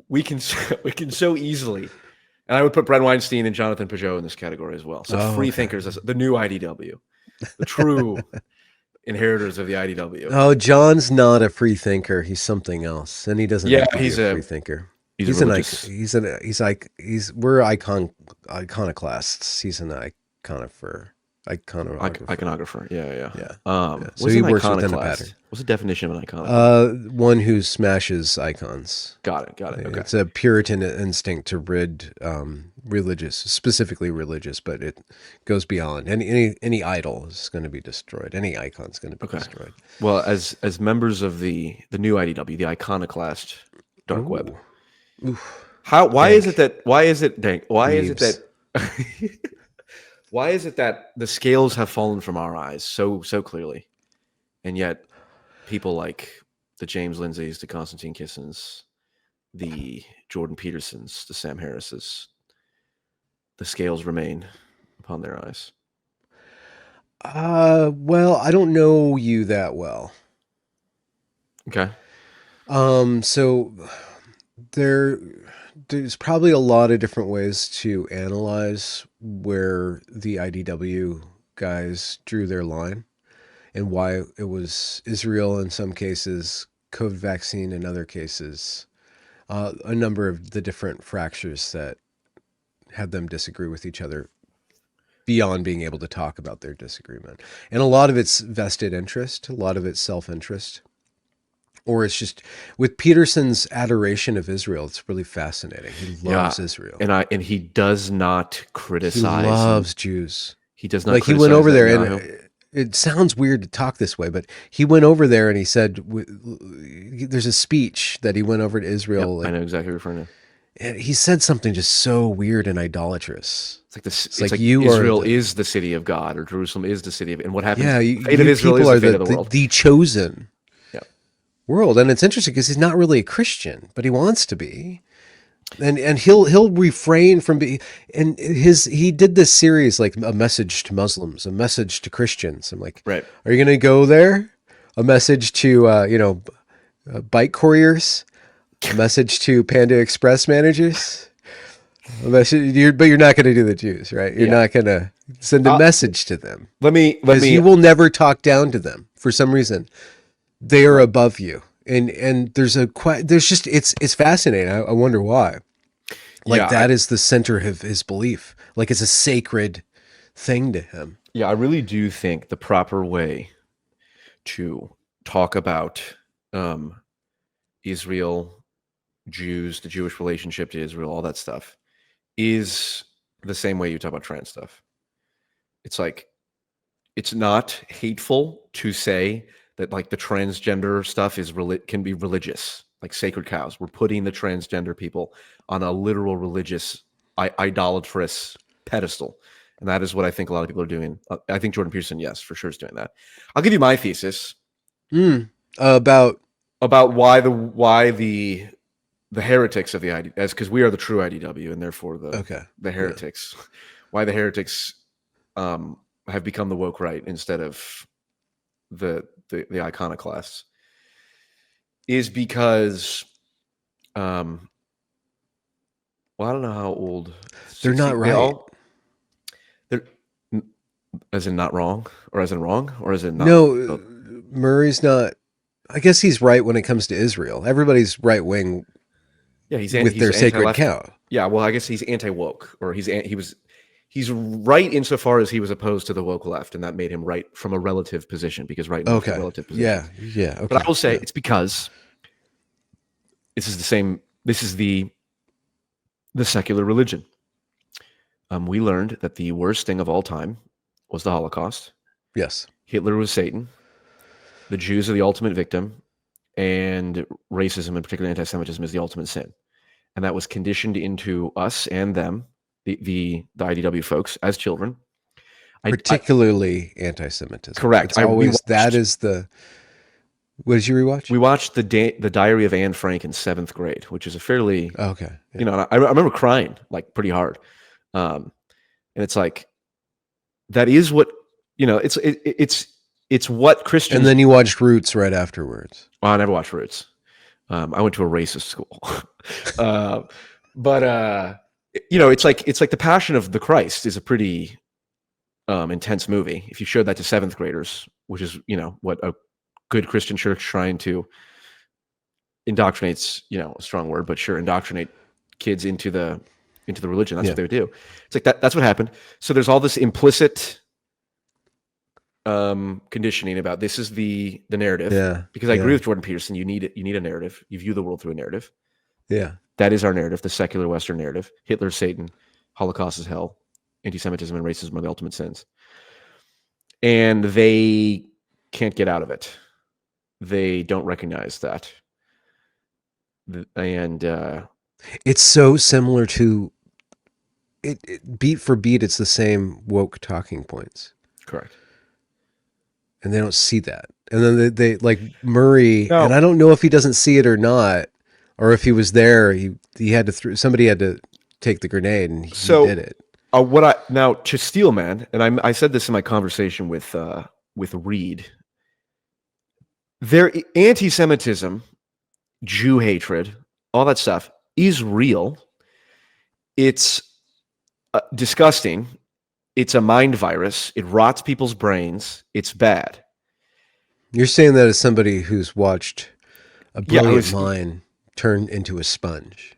we can so easily, and I would put Brett Weinstein and Jonathan Peugeot in this category as well. So free thinkers as the new IDW, the true inheritors of the IDW. Oh, John's not a free thinker. He's something else, and he doesn't. Yeah, have to he's be a a free thinker. He's We're iconoclasts. He's an iconographer. Iconographer. Yeah. So he works within a pattern. What's the definition of an iconoclast? One who smashes icons. Got it. Okay. It's a Puritan instinct to rid specifically religious, but it goes beyond. Any idol is going to be destroyed. Any icon is going to be destroyed. Well, as members of the new IDW, the iconoclast dark web. Why is it that the scales have fallen from our eyes so clearly, and yet people like the James Lindsays, the Konstantin Kissins, the Jordan Petersons, the Sam Harrises, the scales remain upon their eyes? Well, I don't know you that well. Okay. So there's probably a lot of different ways to analyze where the IDW guys drew their line and why it was Israel in some cases, COVID vaccine in other cases, a number of the different fractures that had them disagree with each other beyond being able to talk about their disagreement. And a lot of it's vested interest, a lot of it's self-interest. Or it's just with Peterson's adoration of Israel. It's really fascinating. He loves Israel, and he does not criticize. He loves Jews. He does not. Like he went over there, and it sounds weird to talk this way, but he went over there and he said, "There's a speech that he went over to Israel." Yep, I know exactly what you're referring to. And he said something just so weird and idolatrous. It's like Israel is the city of God, or Jerusalem is the city of, and what happens? Yeah, the fate of Israel is the fate of the world. The chosen. World. And it's interesting because he's not really a Christian, but he wants to be, and he'll refrain from being. And he did this series like a message to Muslims, a message to Christians. I'm like, right? Are you going to go there? A message to bike couriers, a message to Panda Express managers, a message. But you're not going to do the Jews, right? You're not going to send a message to them. Let me. You will never talk down to them for some reason. They are above you, and there's just it's fascinating. I wonder why. That is the center of his belief. Like it's a sacred thing to him. Yeah, I really do think the proper way to talk about Israel, Jews, the Jewish relationship to Israel, all that stuff, is the same way you talk about trans stuff. It's like it's not hateful to say that like the transgender stuff can be religious, like sacred cows. We're putting the transgender people on a literal religious idolatrous pedestal. And that is what I think a lot of people are doing. I think Jordan Peterson, yes, for sure is doing that. I'll give you my thesis About why the heretics of the ID, as because we are the true IDW and therefore the heretics, why the heretics have become the woke right instead of the iconoclasts, is because well, I don't know how old they're not right. They're as in not wrong, or as in wrong, or as in not. No, Murray's not. I guess he's right when it comes to Israel. Everybody's right wing. Yeah, he's with their sacred cow. Yeah, well, I guess he's anti-woke, or he's right insofar as he was opposed to the woke left, and that made him right from a relative position, because right now is a relative position. Yeah. Okay. But I will say it's because this is the secular religion. We learned that the worst thing of all time was the Holocaust. Yes. Hitler was Satan. The Jews are the ultimate victim, and racism, and particularly anti-Semitism, is the ultimate sin. And that was conditioned into us and them, the IDW folks, as children. Particularly anti-Semitism. Correct. It's always that is the. What did you rewatch? We watched the Diary of Anne Frank in 7th grade, which is a fairly okay. Yeah. You know, I remember crying like pretty hard, and it's like that is what it's what Christians. And then you watched Roots right afterwards. Well, I never watched Roots. I went to a racist school, but it's like the Passion of the Christ is a pretty intense movie. If you showed that to 7th graders, which is what a good Christian church trying to indoctrinates, a strong word, but sure, indoctrinate kids into the religion. That's what they would do. It's like that's what happened. So there's all this implicit conditioning about this is the narrative. Yeah. Because I agree with Jordan Peterson. You need a narrative. You view the world through a narrative. Yeah. That is our narrative, the secular Western narrative. Hitler's Satan, Holocaust is hell, anti-Semitism and racism are the ultimate sins. And they can't get out of it. They don't recognize that. And it's so similar to it beat for beat. It's the same woke talking points. Correct. And they don't see that. And then they like Murray, and I don't know if he doesn't see it or not, or if he was there, he had to somebody had to take the grenade, and he did it. Now to Steelman, and I said this in my conversation with Reed. Their anti-Semitism, Jew hatred, all that stuff is real. It's disgusting. It's a mind virus. It rots people's brains. It's bad. You're saying that as somebody who's watched a brilliant mind turn into a sponge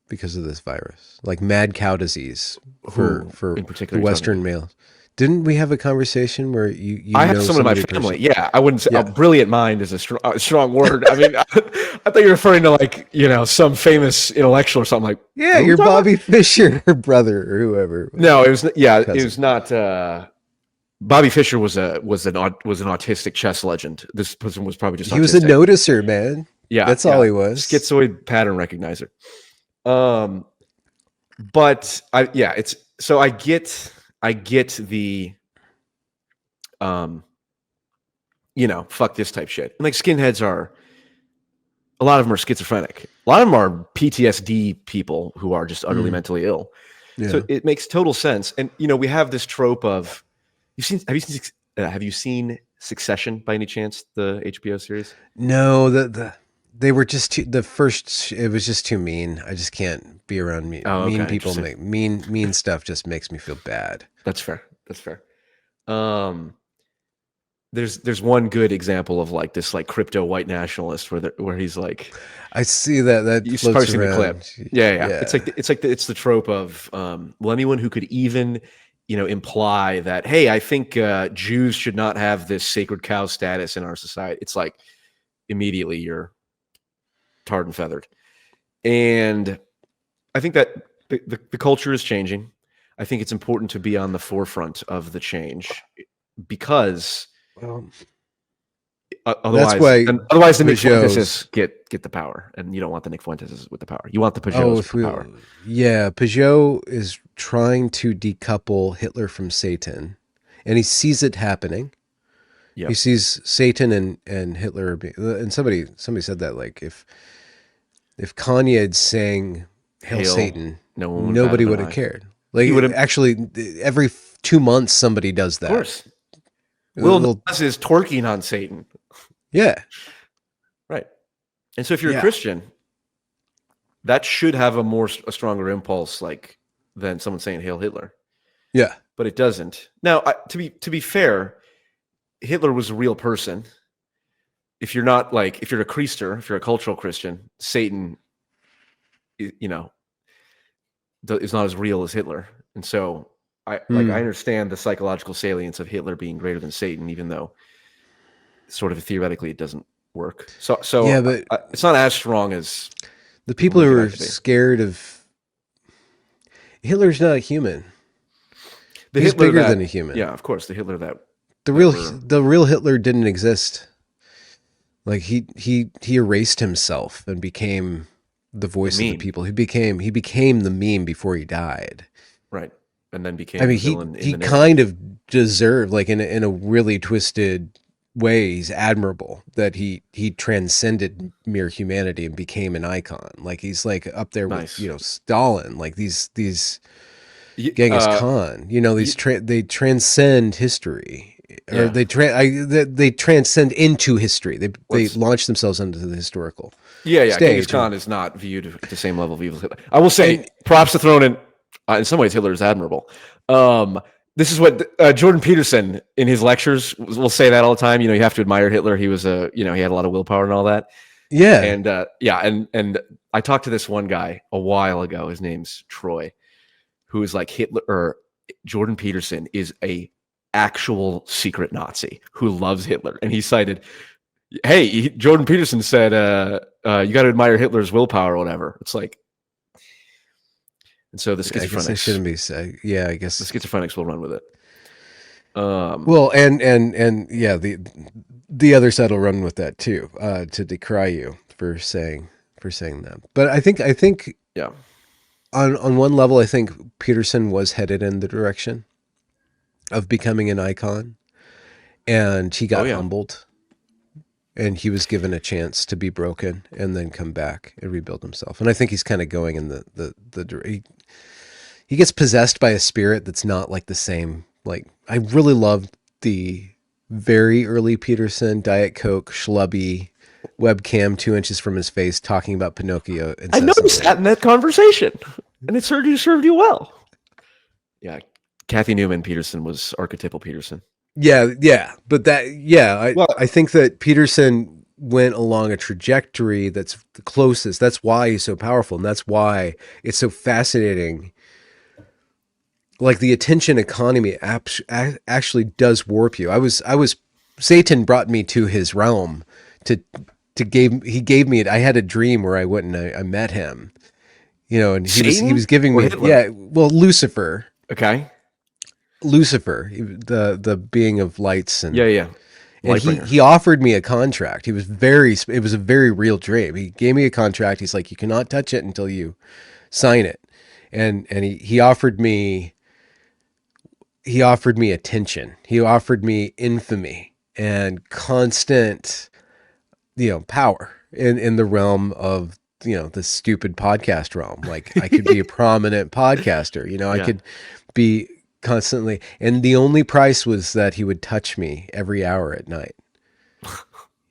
because of this virus, like mad cow disease for in particular, Western males. Didn't we have a conversation where you I have someone in my family. Yeah, I wouldn't say a brilliant mind is a strong word. I mean, I thought you were referring to some famous intellectual or something like. Yeah, your Bobby Fischer brother or whoever. No, it was it was not. Bobby Fischer was an autistic chess legend. This person was probably just. He was a noticer, man. Yeah, that's all he was. Schizoid pattern recognizer. But it's so I get the fuck this type shit. And like skinheads a lot of them are schizophrenic. A lot of them are PTSD people who are just utterly mentally ill. Yeah. So it makes total sense. And we have this trope of have you seen Succession by any chance, the HBO series? No, they were just it was just too mean. I just can't be around mean people. Mean stuff just makes me feel bad. That's fair. There's one good example of like this like crypto white nationalist where he's like, I see that you've probably seen the clip. Yeah. It's the trope of anyone who could even imply that, hey, I think Jews should not have this sacred cow status in our society. It's like immediately you're tarred and feathered. And I think that the culture is changing. I think it's important to be on the forefront of the change. because Well, that's otherwise, why otherwise the Nick Peugeot's. Fuenteses get the power, and you don't want the Nick Fuenteses with the power. You want the Oh, Peugeots with if the we, power. yeah, Peugeot is trying to decouple Hitler from Satan, and he sees it happening. He Yep. sees Satan and Hitler, and somebody said that, like, if Kanye had sang "Hail Hail, Satan," no one would bat nobody an would have eye. cared. Like, He would have, of actually, every 2 months somebody does that. course. Lil They'll- Nas is twerking on Satan, yeah, right? And so if you're a yeah, Christian, that should have a stronger impulse, like than someone saying "Hail Hitler," yeah. but it doesn't. Now, to be fair, Hitler was a real person. If you're not like, if you're a Creaster, if you're a cultural Christian, Satan, you know, is not as real as Hitler. And so I understand the psychological salience of Hitler being greater than Satan, even though sort of theoretically it doesn't work. So Yeah, but it's not as strong as the people who are to be. scared of Hitler's not a human. The He's Hitler bigger that, than a human. yeah, of course, the Hitler that The real Hitler didn't exist. Like he erased himself and became the voice of the people. He became the meme before he died. Right. And then became I mean, the villain he in the kind of deserved, like, in a really twisted way, he's admirable that he transcended mere humanity and became an icon. Like, he's like up there with, Stalin, like these Genghis Khan, they transcend history. Or they transcend into history. They launch themselves into the historical. Yeah. stage. Genghis Khan is not viewed at the same level of evil as Hitler. I will say, props to thrown in. In some ways, Hitler is admirable. This is what Jordan Peterson in his lectures will say that all the time. You have to admire Hitler. He was he had a lot of willpower and all that. Yeah. And I talked to this one guy a while ago. His name's Troy, who is like Hitler, or Jordan Peterson is a actual secret Nazi who loves Hitler. And he cited, hey, Jordan Peterson said, you got to admire Hitler's willpower or whatever. It's like, and so the schizophrenics. I guess I shouldn't be saying. Yeah, I guess the schizophrenics will run with it. Well, and yeah, the other side will run with that too, to decry you for saying that. But I think yeah. On one level, I think Peterson was headed in the direction of becoming an icon, and he got humbled, and he was given a chance to be broken and then come back and rebuild himself. And I think he's kind of going in he gets possessed by a spirit that's not like the same. Like, I really loved the very early Peterson, Diet Coke, schlubby, webcam 2 inches from his face, talking about Pinocchio. I noticed that in that conversation, and it served you well. Yeah, Kathy Newman Peterson was archetypal Peterson. Yeah, but I think that Peterson went along a trajectory that's the closest. That's why he's so powerful, and that's why it's so fascinating. Like, the attention economy actually does warp you. I was Satan brought me to his realm he gave me it. I had a dream where I went and I met him, and he was giving me Lucifer. Okay. Lucifer, the being of lights and and he offered me a contract. It was a very real dream. He gave me a contract. He's like, you cannot touch it until you sign it, and he offered me attention. He offered me infamy and constant, power in the realm of, the stupid podcast realm. Like, I could be a prominent podcaster, I could be constantly, and the only price was that he would touch me every hour at night.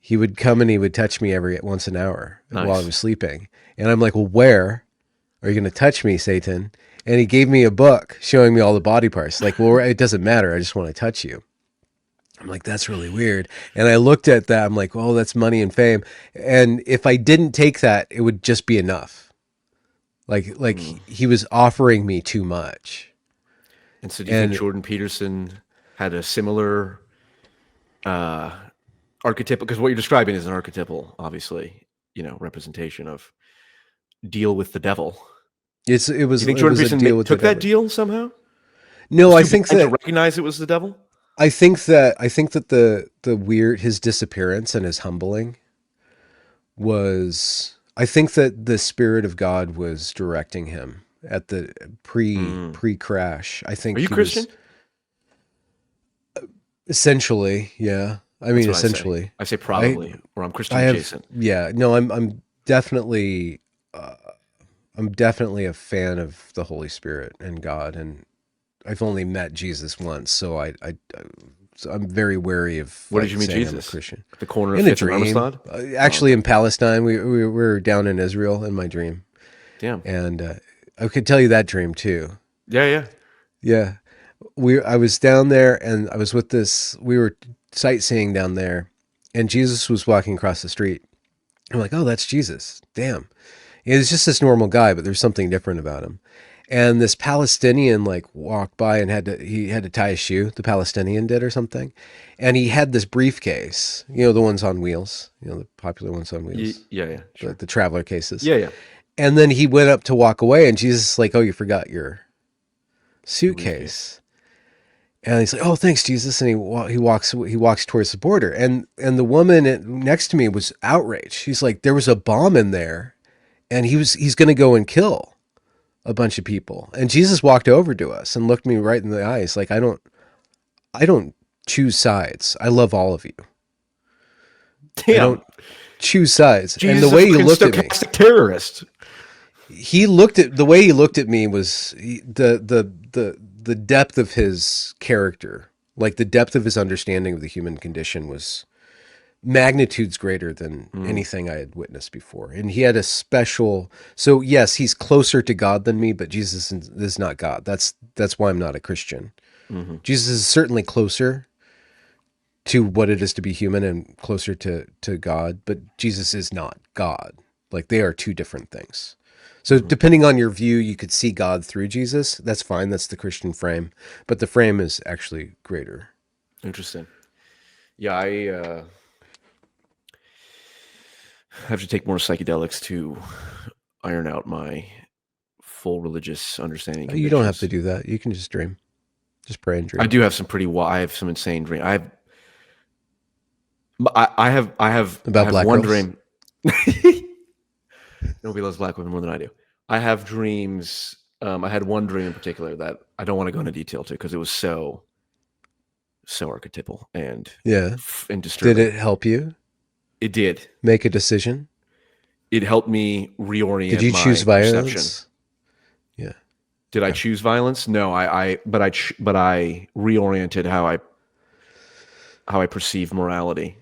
He would come and he would touch me once an hour while I was sleeping. And I'm like, well, where are you going to touch me, Satan? And he gave me a book showing me all the body parts. Like, well, it doesn't matter. I just want to touch you. I'm like, that's really weird. And I looked at that. I'm like, oh, that's money and fame. And if I didn't take that, it would just be enough. Like he was offering me too much. And so do you think Jordan Peterson had a similar archetypal? Because what you're describing is an archetypal, obviously, representation of deal with the devil. It was. You think Jordan Peterson took that deal somehow? No, I think that to recognize it was the devil. I think that the weird, his disappearance and his humbling was, I think that the Spirit of God was directing him at the Mm. pre crash. I Are think you he was Christian? essentially, yeah. I That's mean, what I say. essentially, I say I probably, or I'm Christian I have, adjacent. yeah. No, definitely, I'm definitely a fan of the Holy Spirit and God, and I've only met Jesus once, so so I'm very wary of Where did like you meet saying I'm a Jesus? Christian. At the corner of In a Fifth and dream, Armistead? Oh, actually okay. in Palestine, we were down in Israel in my dream, Damn. and I could tell you that dream too. Yeah, yeah. Yeah, I was down there, and I was with this. We were sightseeing down there, and Jesus was walking across the street. I'm like, oh, that's Jesus. Damn. He was just this normal guy, but there's something different about him. And this Palestinian like walked by and he had to tie his shoe. The Palestinian did or something, and he had this briefcase. You know, the ones on wheels. You know, the popular ones on wheels, Yeah, yeah, sure. the traveler cases. Yeah, yeah. And then he went up to walk away, and Jesus is like, "Oh, you forgot your Your briefcase. suitcase." And he's like, "Oh, thanks, Jesus." And he walks towards the border, and the woman next to me was outraged. She's like, "There was a bomb in there, and he's going to go and kill a bunch of people." And Jesus walked over to us and looked me right in the eyes, like, I don't choose sides. I love all of you. I Damn. don't choose sides." And the Jesus is a way he fucking looked at me, stochastic terrorist. the way he looked at me was the depth of his character, like the depth of his understanding of the human condition was magnitudes greater than Mm, anything I had witnessed before. And he had a special, so yes, he's closer to God than me, but Jesus is not God. That's why I'm not a Christian. hmm Jesus is certainly closer to what it is to be human and closer to God, but Jesus is not God. Like they are two different things. So hmm depending on your view, you could see God through Jesus. That's fine. That's the Christian frame, but the frame is actually greater. Interesting. Yeah, I have to take more psychedelics to iron out my full religious understanding and You don't have to convictions. do that. You can just dream, just pray and I dream do have some pretty wild. I have some insane dreams. I about have black one girls. dream. Nobody loves black women more than I do. I have dreams. I had one dream in particular that I don't want to go into detail to because it was so archetypal Yeah. and Did disturbing. it help you It did. make a decision? It helped me Did reorient you choose my perception. violence? Yeah. Did I Okay. choose violence? No, but I reoriented how I perceive morality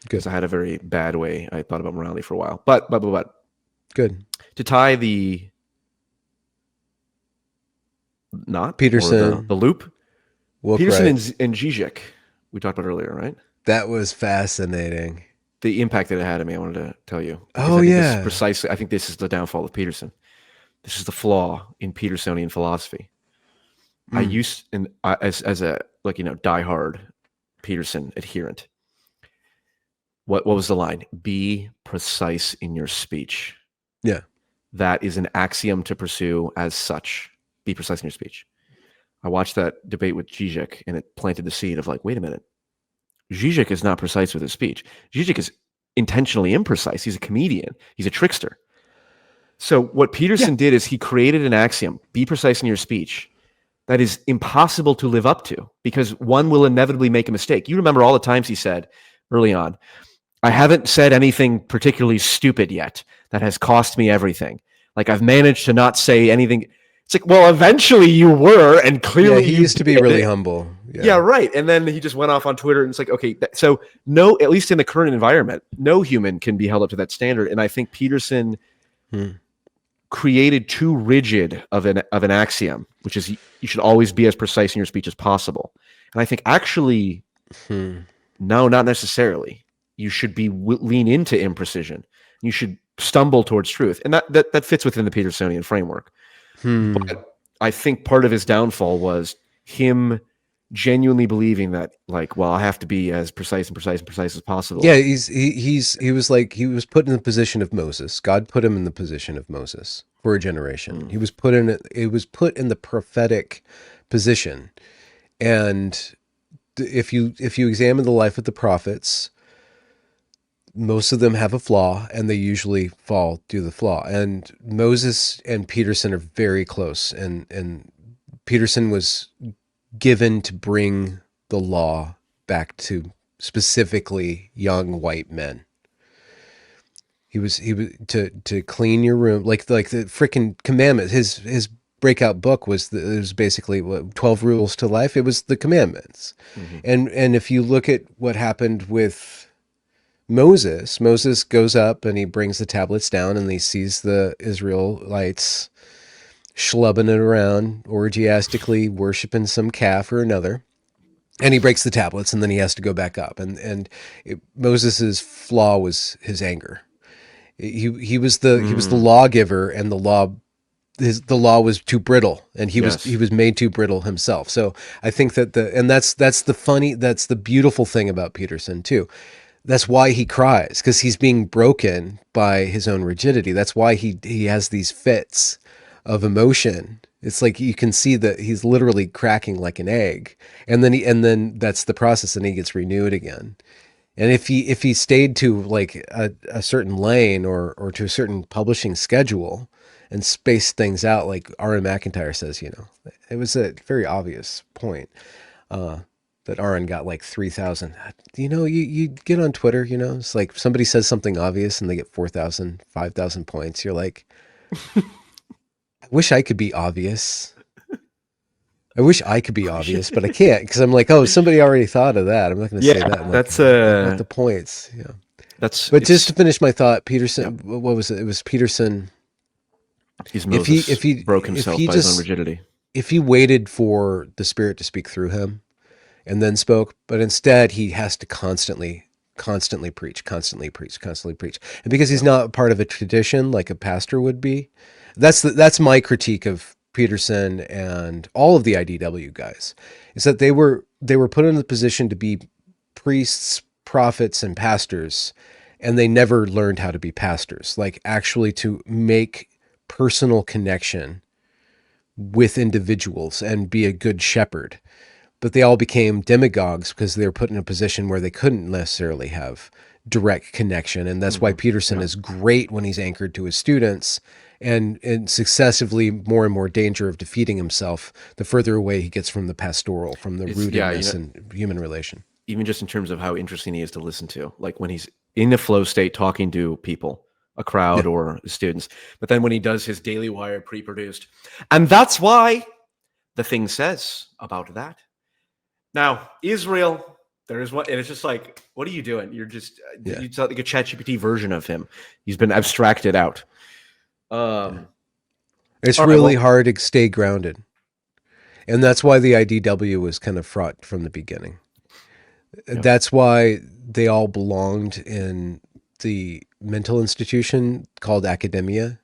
because Good. I had a very bad way I thought about morality for a while. But Good. to tie the knot or Peterson, the loop, woke Peterson right. and Zizek, we talked about earlier, right? That was fascinating. The impact that it had on me, I wanted to tell you because Oh yeah. I think this is the downfall of Peterson. This is the flaw in Petersonian philosophy. I Mm. used and as a diehard Peterson adherent. What was the line? Be precise in your speech. Yeah. That is an axiom to pursue as such. Be precise in your speech. I watched that debate with Zizek, and it planted the seed of like, wait a minute. Zizek is not precise with his speech. Zizek is intentionally imprecise. He's a comedian. He's a trickster. So what Yeah. Peterson did is he created an axiom: be precise in your speech. That is impossible to live up to because one will inevitably make a mistake. You remember all the times he said early on, I haven't said anything particularly stupid yet that has cost me everything. Like I've managed to not say anything. It's like, well, eventually you were, and Yeah. clearly He you used to be really did. humble. Yeah, Yeah. right. And then he just went off on Twitter and it's like, okay, so no, at least in the current environment, no human can be held up to that standard. And I think Peterson Hmm. created too rigid of an axiom, which is you should always be as precise in your speech as possible. And I think actually, Hmm. no, not necessarily. You should lean into imprecision. You should stumble towards truth, and that fits within the Petersonian framework. Hmm. But I think part of his downfall was him genuinely believing that, like, well, I have to be as precise and precise and precise as possible. Yeah. He was like he was put in the position of Moses. God put him in the position of Moses for a generation. Mm, He was put in. It was put in the prophetic position, and if you examine the life of the prophets, most of them have a flaw, and they usually fall due to the flaw. And Moses and Peterson are very close, and Peterson was given to bring the law back to specifically young white men. He was to clean your room, like the freaking commandments. His breakout book was it was basically 12 rules to life. It was the commandments. Mhm. And if you look at what happened with Moses goes up and he brings the tablets down, and he sees the Israelites schlubbing it around, orgiastically worshiping some calf or another. And he breaks the tablets, and then he has to go back up. And Moses's flaw was his anger. He was the lawgiver, and the law was too brittle, and he was made too brittle himself. So I think that that's the beautiful thing about Peterson too. That's why he cries, because he's being broken by his own rigidity. That's why he has these fits of emotion. It's like you can see that he's literally cracking like an egg, and then that's the process, and he gets renewed again. And if he stayed to like a certain lane or to a certain publishing schedule and spaced things out, like R.M. McIntyre says, it was a very obvious point that Aaron got like 3,000. You get on Twitter, it's like somebody says something obvious and they get 4,000, 5,000 points. You're like, I wish I could be obvious. I wish I could be obvious, but I can't, because I'm like, oh, somebody already thought of that. I'm not going to say that. I'm that's like, not the points. Yeah. But just to finish my thought, Peterson, what was it? It was Peterson. He's Moses. If he broke himself by his own rigidity. If he waited for the Spirit to speak through him and then spoke, but instead he has to constantly preach. And because he's not part of a tradition like a pastor would be, that's my critique of Peterson and all of the IDW guys, is that they were put in the position to be priests, prophets, and pastors, and they never learned how to be pastors, like actually to make personal connection with individuals and be a good shepherd. But they all became demagogues because they were put in a position where they couldn't necessarily have direct connection. And that's why Peterson is great when he's anchored to his students, and successively more and more danger of defeating himself the further away he gets from the pastoral, from the rootedness and human relation. Even just in terms of how interesting he is to listen to, like when he's in the flow state talking to people, a crowd or students, but then when he does his Daily Wire pre-produced, and that's why the thing says about that. Now, Israel, there is what, and it's just like, what are you doing? You're just, you like a ChatGPT version of him. He's been abstracted out. It's really hard to stay grounded. And that's why the IDW was kind of fraught from the beginning. Yeah. That's why they all belonged in the mental institution called academia.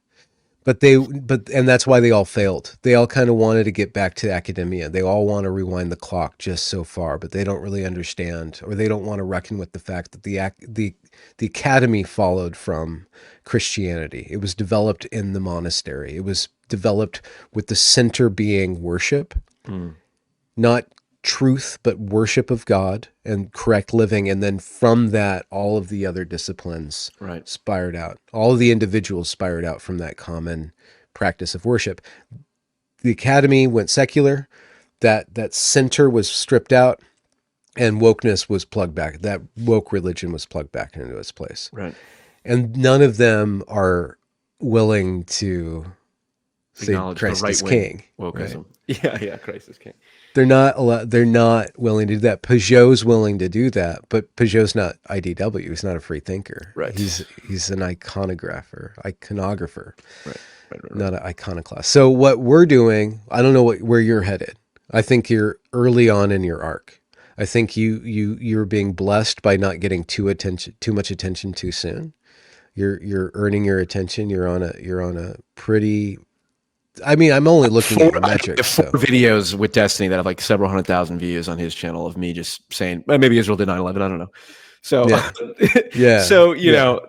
And that's why they all failed. They all kind of wanted to get back to academia. They all want to rewind the clock just so far, but they don't really understand, or they don't want to reckon with the fact that the academy followed from Christianity. It was developed in the monastery. It was developed with the center being worship, not truth, but worship of God and correct living. And then from that, all of the other disciplines spired out. All of the individuals spired out from that common practice of worship. The academy went secular. That center was stripped out, and wokeness was plugged back. That woke religion was plugged back into its place. Right. And none of them are willing to say Christ is king. Wokeism. Right? Yeah, Christ is king. They're not willing to do that. Peugeot's willing to do that, but Peugeot's not IDW. He's not a free thinker. Right. He's an iconographer. Right. Not an iconoclast. So what we're doing, I don't know where you're headed. I think you're early on in your arc. I think you're being blessed by not getting too much attention too soon. You're earning your attention. You're on a pretty. I mean, I'm only looking at the metrics. Four videos with Destiny that have like several 100,000 views on his channel of me just saying, well, maybe Israel did 9/11. I don't know. So, So, you know,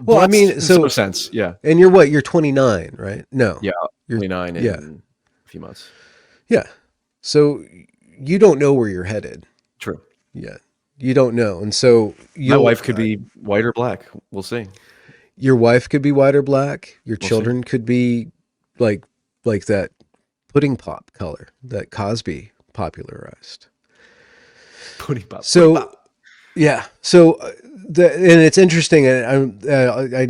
well, I mean, so sense. Yeah. And you're what? You're 29, right? No. Yeah. You're 29 in a few months. Yeah. So you don't know where you're headed. True. yet. You don't know. And so My wife could be white or black. We'll see. your wife could be white or black. Your We'll see. children could be like that pudding pop color that Cosby popularized. Pudding pop. Pudding So pop. yeah, so and it's interesting. And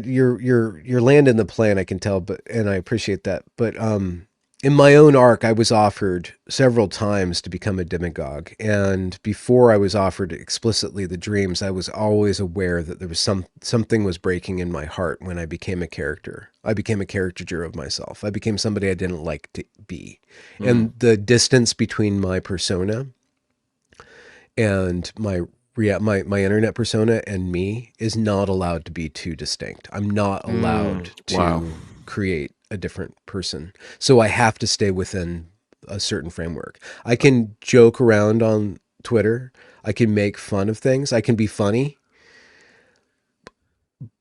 you're landing the plane. I can tell, and I appreciate that. But in my own arc, I was offered several times to become a demagogue, and before I was offered explicitly the dreams, I was always aware that there was something was breaking in my heart when I became a character. I became a caricature of myself. I became somebody I didn't like to be, and the distance between my persona and my internet persona and me is not allowed to be too distinct. I'm not allowed to Wow. create a different person. So I have to stay within a certain framework. I can joke around on Twitter. I can make fun of things. I can be funny,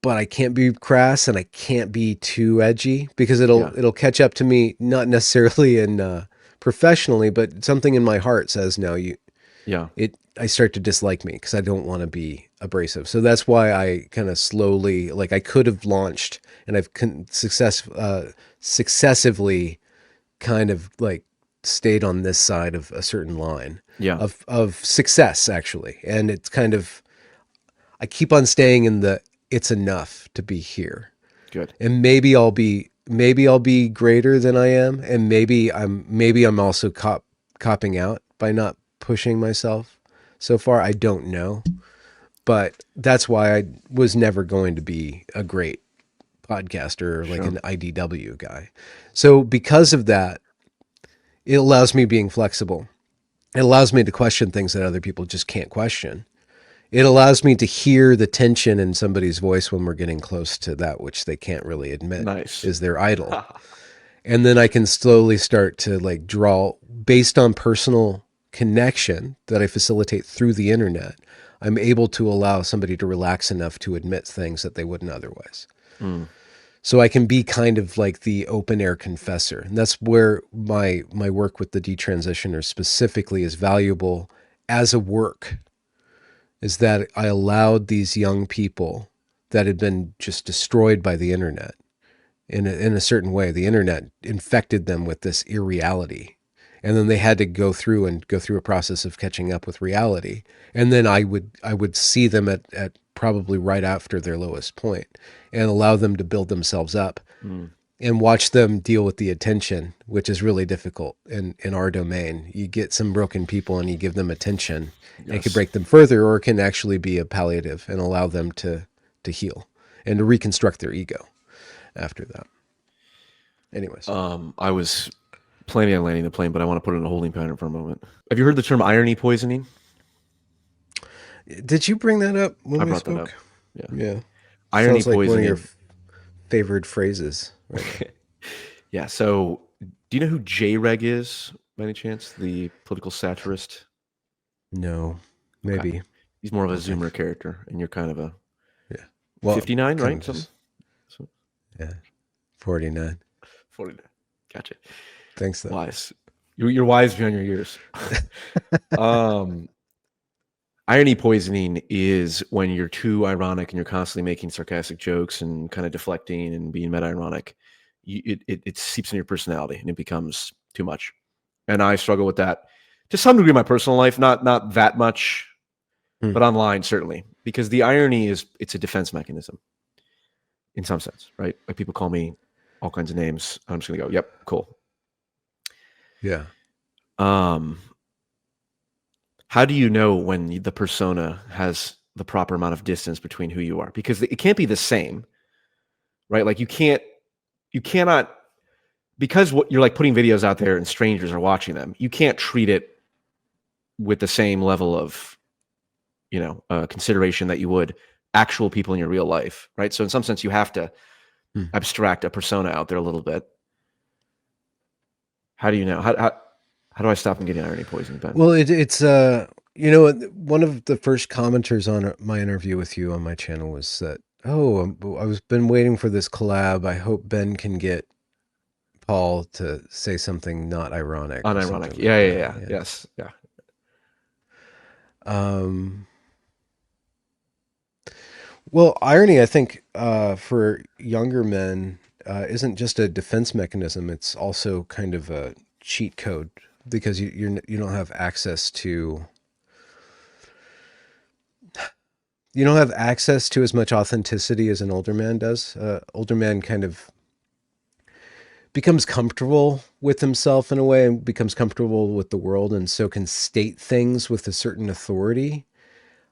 but I can't be crass and I can't be too edgy because Yeah. it'll catch up to me, not necessarily in professionally, but something in my heart says no, Yeah. I start to dislike me because I don't want to be abrasive. So that's why I kind of slowly, like I could have launched and I've successively kind of like stayed on this side of a certain line Yeah. of success actually. And it's kind of, I keep on staying in it's enough to be here. Good. And maybe I'll be greater than I am. And maybe I'm also copping out by not pushing myself so far. I don't know, but that's why I was never going to be a great podcaster or like Sure. an IDW guy. So because of that, it allows me being flexible. It allows me to question things that other people just can't question. It allows me to hear the tension in somebody's voice when we're getting close to that which they can't really admit Nice. is their idol. And then I can slowly start to like draw based on personal connection that I facilitate through the internet. I'm able to allow somebody to relax enough to admit things that they wouldn't otherwise. Mm. So I can be kind of like the open air confessor. And that's where my work with the detransitioners specifically is valuable as a work, is that I allowed these young people that had been just destroyed by the internet in a certain way. The internet infected them with this irreality. And then they had to go through a process of catching up with reality. And then I would see them at probably right after their lowest point and allow them to build themselves up Mm. and watch them deal with the attention, which is really difficult in our domain. You get some broken people and you give them attention, and it can Yes. break them further, or it can actually be a palliative and allow them to heal and to reconstruct their ego after that. Anyways, I was planning on landing the plane, but I want to put it in a holding pattern for a moment. Have you heard the term irony poisoning? did you bring that up when I we brought that up. spoke? Yeah. Yeah, Irony sounds like one of your poisoning. favored phrases right now. Yeah. So, do you know who J-Reg is by any chance? The political satirist? No, Okay. maybe. He's more of a Okay. Zoomer character, and you're kind of a Yeah. Well, 59, kind right? of just So, yeah. 49. 49. Gotcha. Thanks though. Wise. You're wise beyond your years. um, Irony poisoning is when you're too ironic and you're constantly making sarcastic jokes and kind of deflecting and being meta-ironic. It seeps into your personality and it becomes too much. And I struggle with that to some degree in my personal life, not that much, Hmm. but online certainly, because the irony it's a defense mechanism in some sense, right? Like people call me all kinds of names. I'm just gonna go, yep, cool. Yeah. How do you know when the persona has the proper amount of distance between who you are? Because it can't be the same, right? Like you cannot, because what you're like putting videos out there and strangers are watching them. You can't treat it with the same level of, consideration that you would actual people in your real life, right? So in some sense, you have to abstract a persona out there a little bit. How do you know? How do I stop from getting irony poisoning, Ben? Well, it's one of the first commenters on my interview with you on my channel was that, I was been waiting for this collab. I hope Ben can get Paul to say something not ironic or Unironic. something like Yeah. that. Yeah. Yes. Yeah. Um, well, irony, I think, for younger men, isn't just a defense mechanism. It's also kind of a cheat code because you don't have access to as much authenticity as an older man does. Older man kind of becomes comfortable with himself in a way and becomes comfortable with the world, and so can state things with a certain authority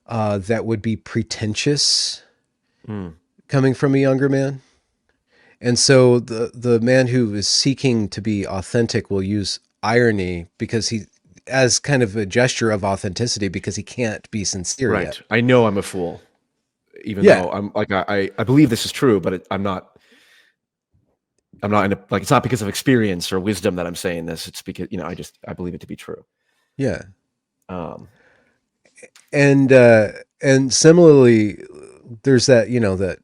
that would be pretentious Mm. coming from a younger man. And so the man who is seeking to be authentic will use irony because he as kind of a gesture of authenticity because he can't be sincere Right. yet. I know I'm a fool, even Yeah. though I'm like I believe this is true, but I'm not. I'm not in a, like it's not because of experience or wisdom that I'm saying this. It's because I believe it to be true. Yeah. Um, And similarly, there's that, that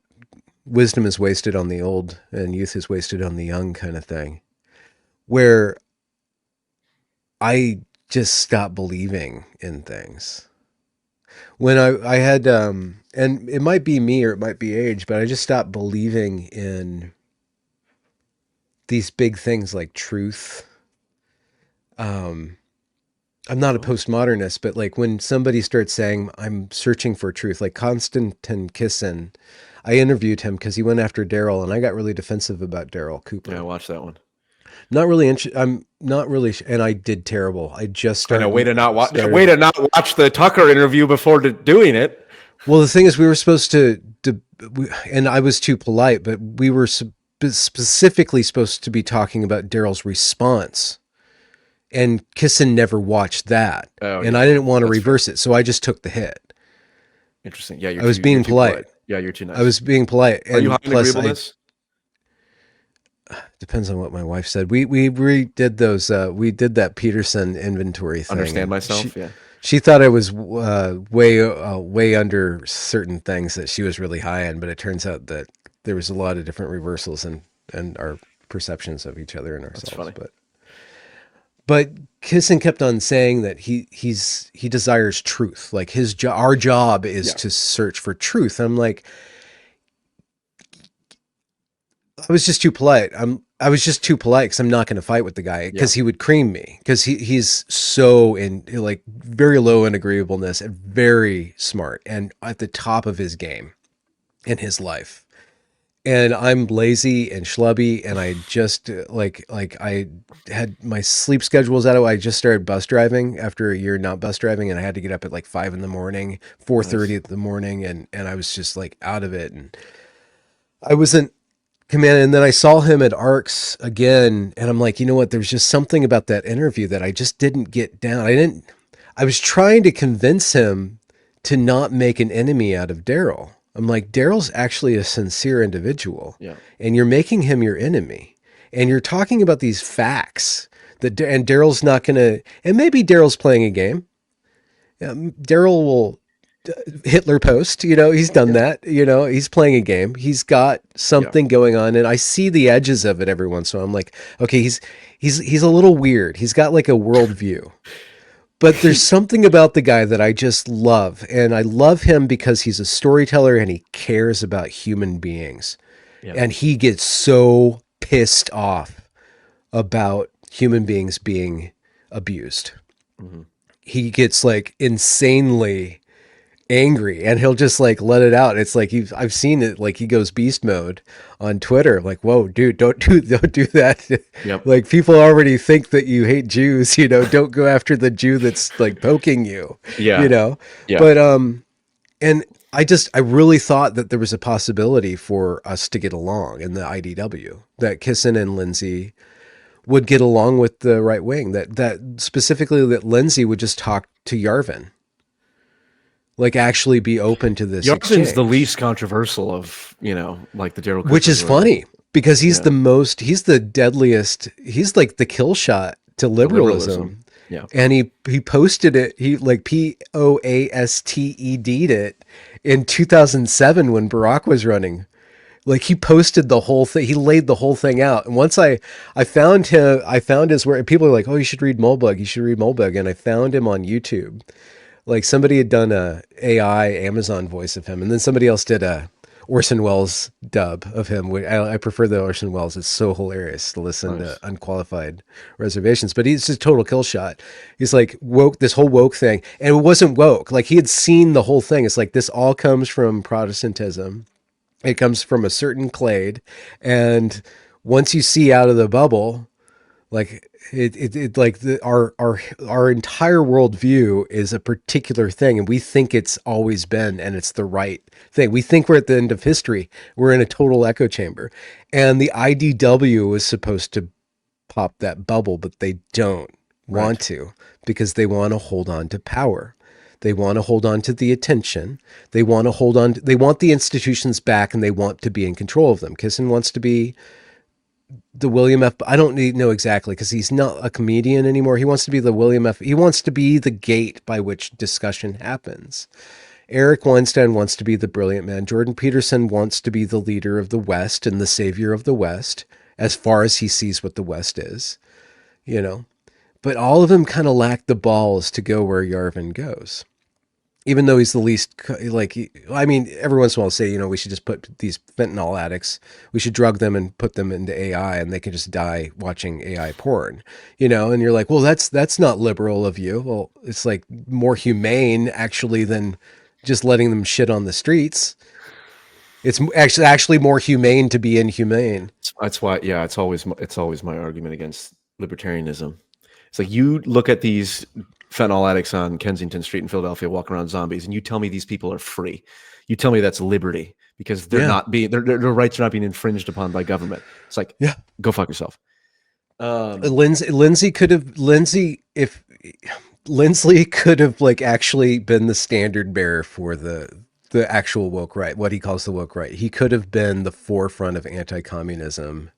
wisdom is wasted on the old and youth is wasted on the young kind of thing, where I just stopped believing in things. When I had, and it might be me or it might be age, but I just stopped believing in these big things like truth. I'm not a postmodernist, but like when somebody starts saying I'm searching for truth, like Konstantin Kisin, I interviewed him because he went after Daryl, and I got really defensive about Daryl Cooper. yeah, watch that one. Not really. I'm not really, and I did terrible. I just I know. started. Way to not watch. Way to not watch the Tucker interview before doing it. Well, the thing is, we were supposed to and I was too polite, but we were specifically supposed to be talking about Daryl's response. And Kissen never watched that. Oh, and yeah. I didn't want to That's reverse it, so I just took the hit. Interesting. Yeah, I was being you're too polite. Yeah, you're too nice. I was being polite. Are you high in plus, agreeableness? Depends on what my wife said. We redid those. We did that Peterson inventory thing. Understand myself. Yeah. She thought I was way under certain things that she was really high in, but it turns out that there was a lot of different reversals and our perceptions of each other and ourselves. That's funny. But Kissen kept on saying that he desires truth. Like our job is to search for truth. I'm like, I was just too polite. I was just too polite because I'm not going to fight with the guy because he would cream me because he's so like very low in agreeableness and very smart and at the top of his game in his life. And I'm lazy and schlubby, and I just like I had my sleep schedules out of. I just started bus driving after a year not bus driving, and I had to get up at like 5 a.m, 4:30 in the morning, and I was just like out of it, and I wasn't commanded. And then I saw him at ARCS again, and I'm like, you know what? There's just something about that interview that I just didn't get down. I was trying to convince him to not make an enemy out of Daryl. I'm like, Daryl's actually a sincere individual, and you're making him your enemy, and you're talking about these facts and Daryl's not going to, and maybe Daryl's playing a game. Daryl will Hitler post, he's done that, he's playing a game. He's got something going on, and I see the edges of it every once in a while. I'm like, okay, he's a little weird. He's got like a worldview. But there's something about the guy that I just love. And I love him because he's a storyteller and he cares about human beings. Yeah. And he gets so pissed off about human beings being abused. Mm-hmm. He gets like insanely angry and he'll just like let it out. It's like I've seen it, like he goes beast mode on Twitter. Like, whoa, dude, don't do that. Yep. Like people already think that you hate Jews, don't go after the Jew that's like poking you. Yeah. But and I really thought that there was a possibility for us to get along in the IDW, that Kissen and Lindsay would get along with the right wing, that specifically that Lindsay would just talk to Yarvin. Like actually be open to this. Yarvin's the least controversial of, like the Daryl. Which is funny because he's he's the deadliest. He's like the kill shot to liberalism. Yeah. And he posted it. He like POASTED'd it in 2007 when Barack was running. Like he posted the whole thing. He laid the whole thing out. And once I found his work, and people are like, oh, you should read Moldbug. You should read Moldbug. And I found him on YouTube. Like somebody had done a AI Amazon voice of him, and then somebody else did a Orson Welles dub of him. I prefer the Orson Welles. It's so hilarious to listen to Nice. unqualified reservations. But he's just total kill shot. He's like woke, this whole woke thing, and it wasn't woke. Like he had seen the whole thing. It's like this all comes from Protestantism. It comes from a certain clade, and once you see out of the bubble, like it like our entire worldview is a particular thing, and we think it's always been, and it's the right thing. We think we're at the end of history. We're in a total echo chamber, and the IDW is supposed to pop that bubble, but they don't want Right. to because they want to hold on to power. They want to hold on to the attention. They want to hold on. They want the institutions back, and they want to be in control of them. Kissinger wants to be the William F. I don't know exactly because he's not a comedian anymore. He wants to be the William F. He wants to be the gate by which discussion happens. Eric Weinstein wants to be the brilliant man. Jordan Peterson wants to be the leader of the West and the savior of the West, as far as he sees what the West is, you know. But all of them kind of lack the balls to go where Yarvin goes, even though he's the least I mean, every once in a while I'll say, we should just put these fentanyl addicts, we should drug them and put them into AI and they can just die watching AI porn, and you're like, well, that's not liberal of you. Well, it's like more humane actually than just letting them shit on the streets. It's actually more humane to be inhumane. That's why, yeah, it's always my argument against libertarianism. It's like you look at these fentanyl addicts on Kensington Street in Philadelphia walking around zombies, and you tell me these people are free. You tell me that's liberty because they're not being their rights are not being infringed upon by government. It's like, Yeah, go fuck yourself. Lindsay could have like actually been the standard bearer for the actual woke right, what he calls the woke right. He could have been the forefront of anti-communism,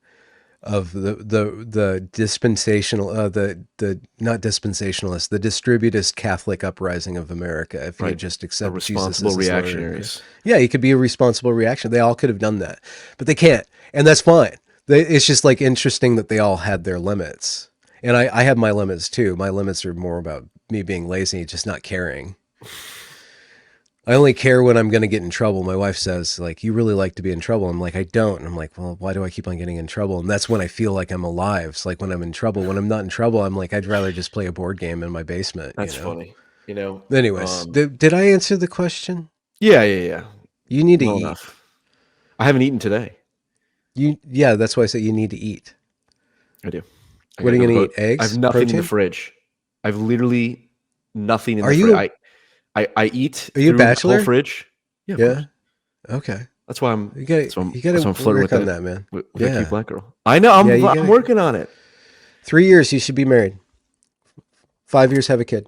of the dispensational, the not dispensationalist, the distributist Catholic uprising of America. If he had just accepted Jesus as reactionaries. Yeah, he could be a responsible reaction. They all could have done that, but they can't, and that's fine. It's just like interesting that they all had their limits, and I have my limits too. My limits are more about me being lazy, just not caring. I only care when I'm going to get in trouble. My wife says, like, you really like to be in trouble. I'm like, I don't. And I'm like, well, why do I keep on getting in trouble? And that's when I feel like I'm alive. It's like when I'm in trouble. When I'm not in trouble, I'm like, I'd rather just play a board game in my basement. That's funny. Anyways, did I answer the question? Yeah. You need to well eat. Enough. I haven't eaten today. Yeah, that's why I said you need to eat. I do. What are you going to eat? Eggs? I have nothing Protein? in the fridge. I've literally nothing in Are the you? fridge. I eat. Are you a bachelor? The whole fridge. Yeah. Okay. That's why I'm. You got to work on that, man. With a cute black girl. I know. I'm working on it. 3 years, you should be married. 5 years, have a kid.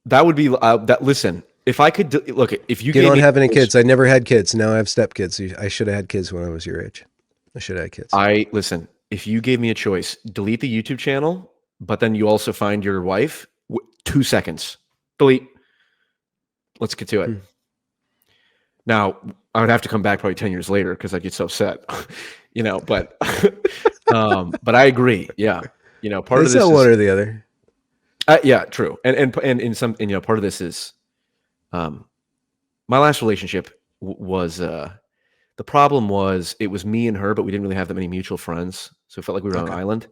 That would be that. Listen, if I could look, if you get on having kids, I never had kids. Now I have stepkids. I should have had kids when I was your age. I should have had kids. Listen. If you gave me a choice, delete the YouTube channel, but then you also find your wife. 2 seconds. Delete. Let's get to it. Now, I would have to come back probably 10 years later because I'd get so upset, but but I agree. Yeah. Part of this is one or the other. Yeah, true. And in some, part of this is my last relationship was the problem was it was me and her, but we didn't really have that many mutual friends. So it felt like we were on an island.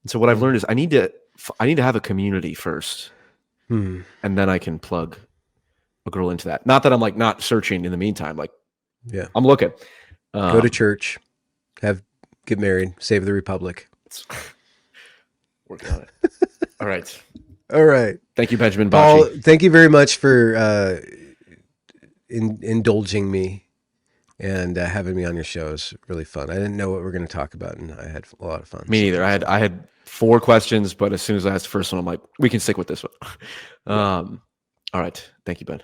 And so what I've learned is I need to have a community first, and then I can plug a girl into that. Not that I'm like not searching in the meantime. Like, yeah, I'm looking. Go to church, get married, save the republic. Working on it. All right. All right. Thank you, Benjamin Paul, Bocci. thank you very much for indulging me and having me on your show. It was really fun. I didn't know what we were going to talk about, and I had a lot of fun. Me neither. I had 4 questions, but as soon as I asked the first one, I'm like, we can stick with this one. All right. Thank you, Ben.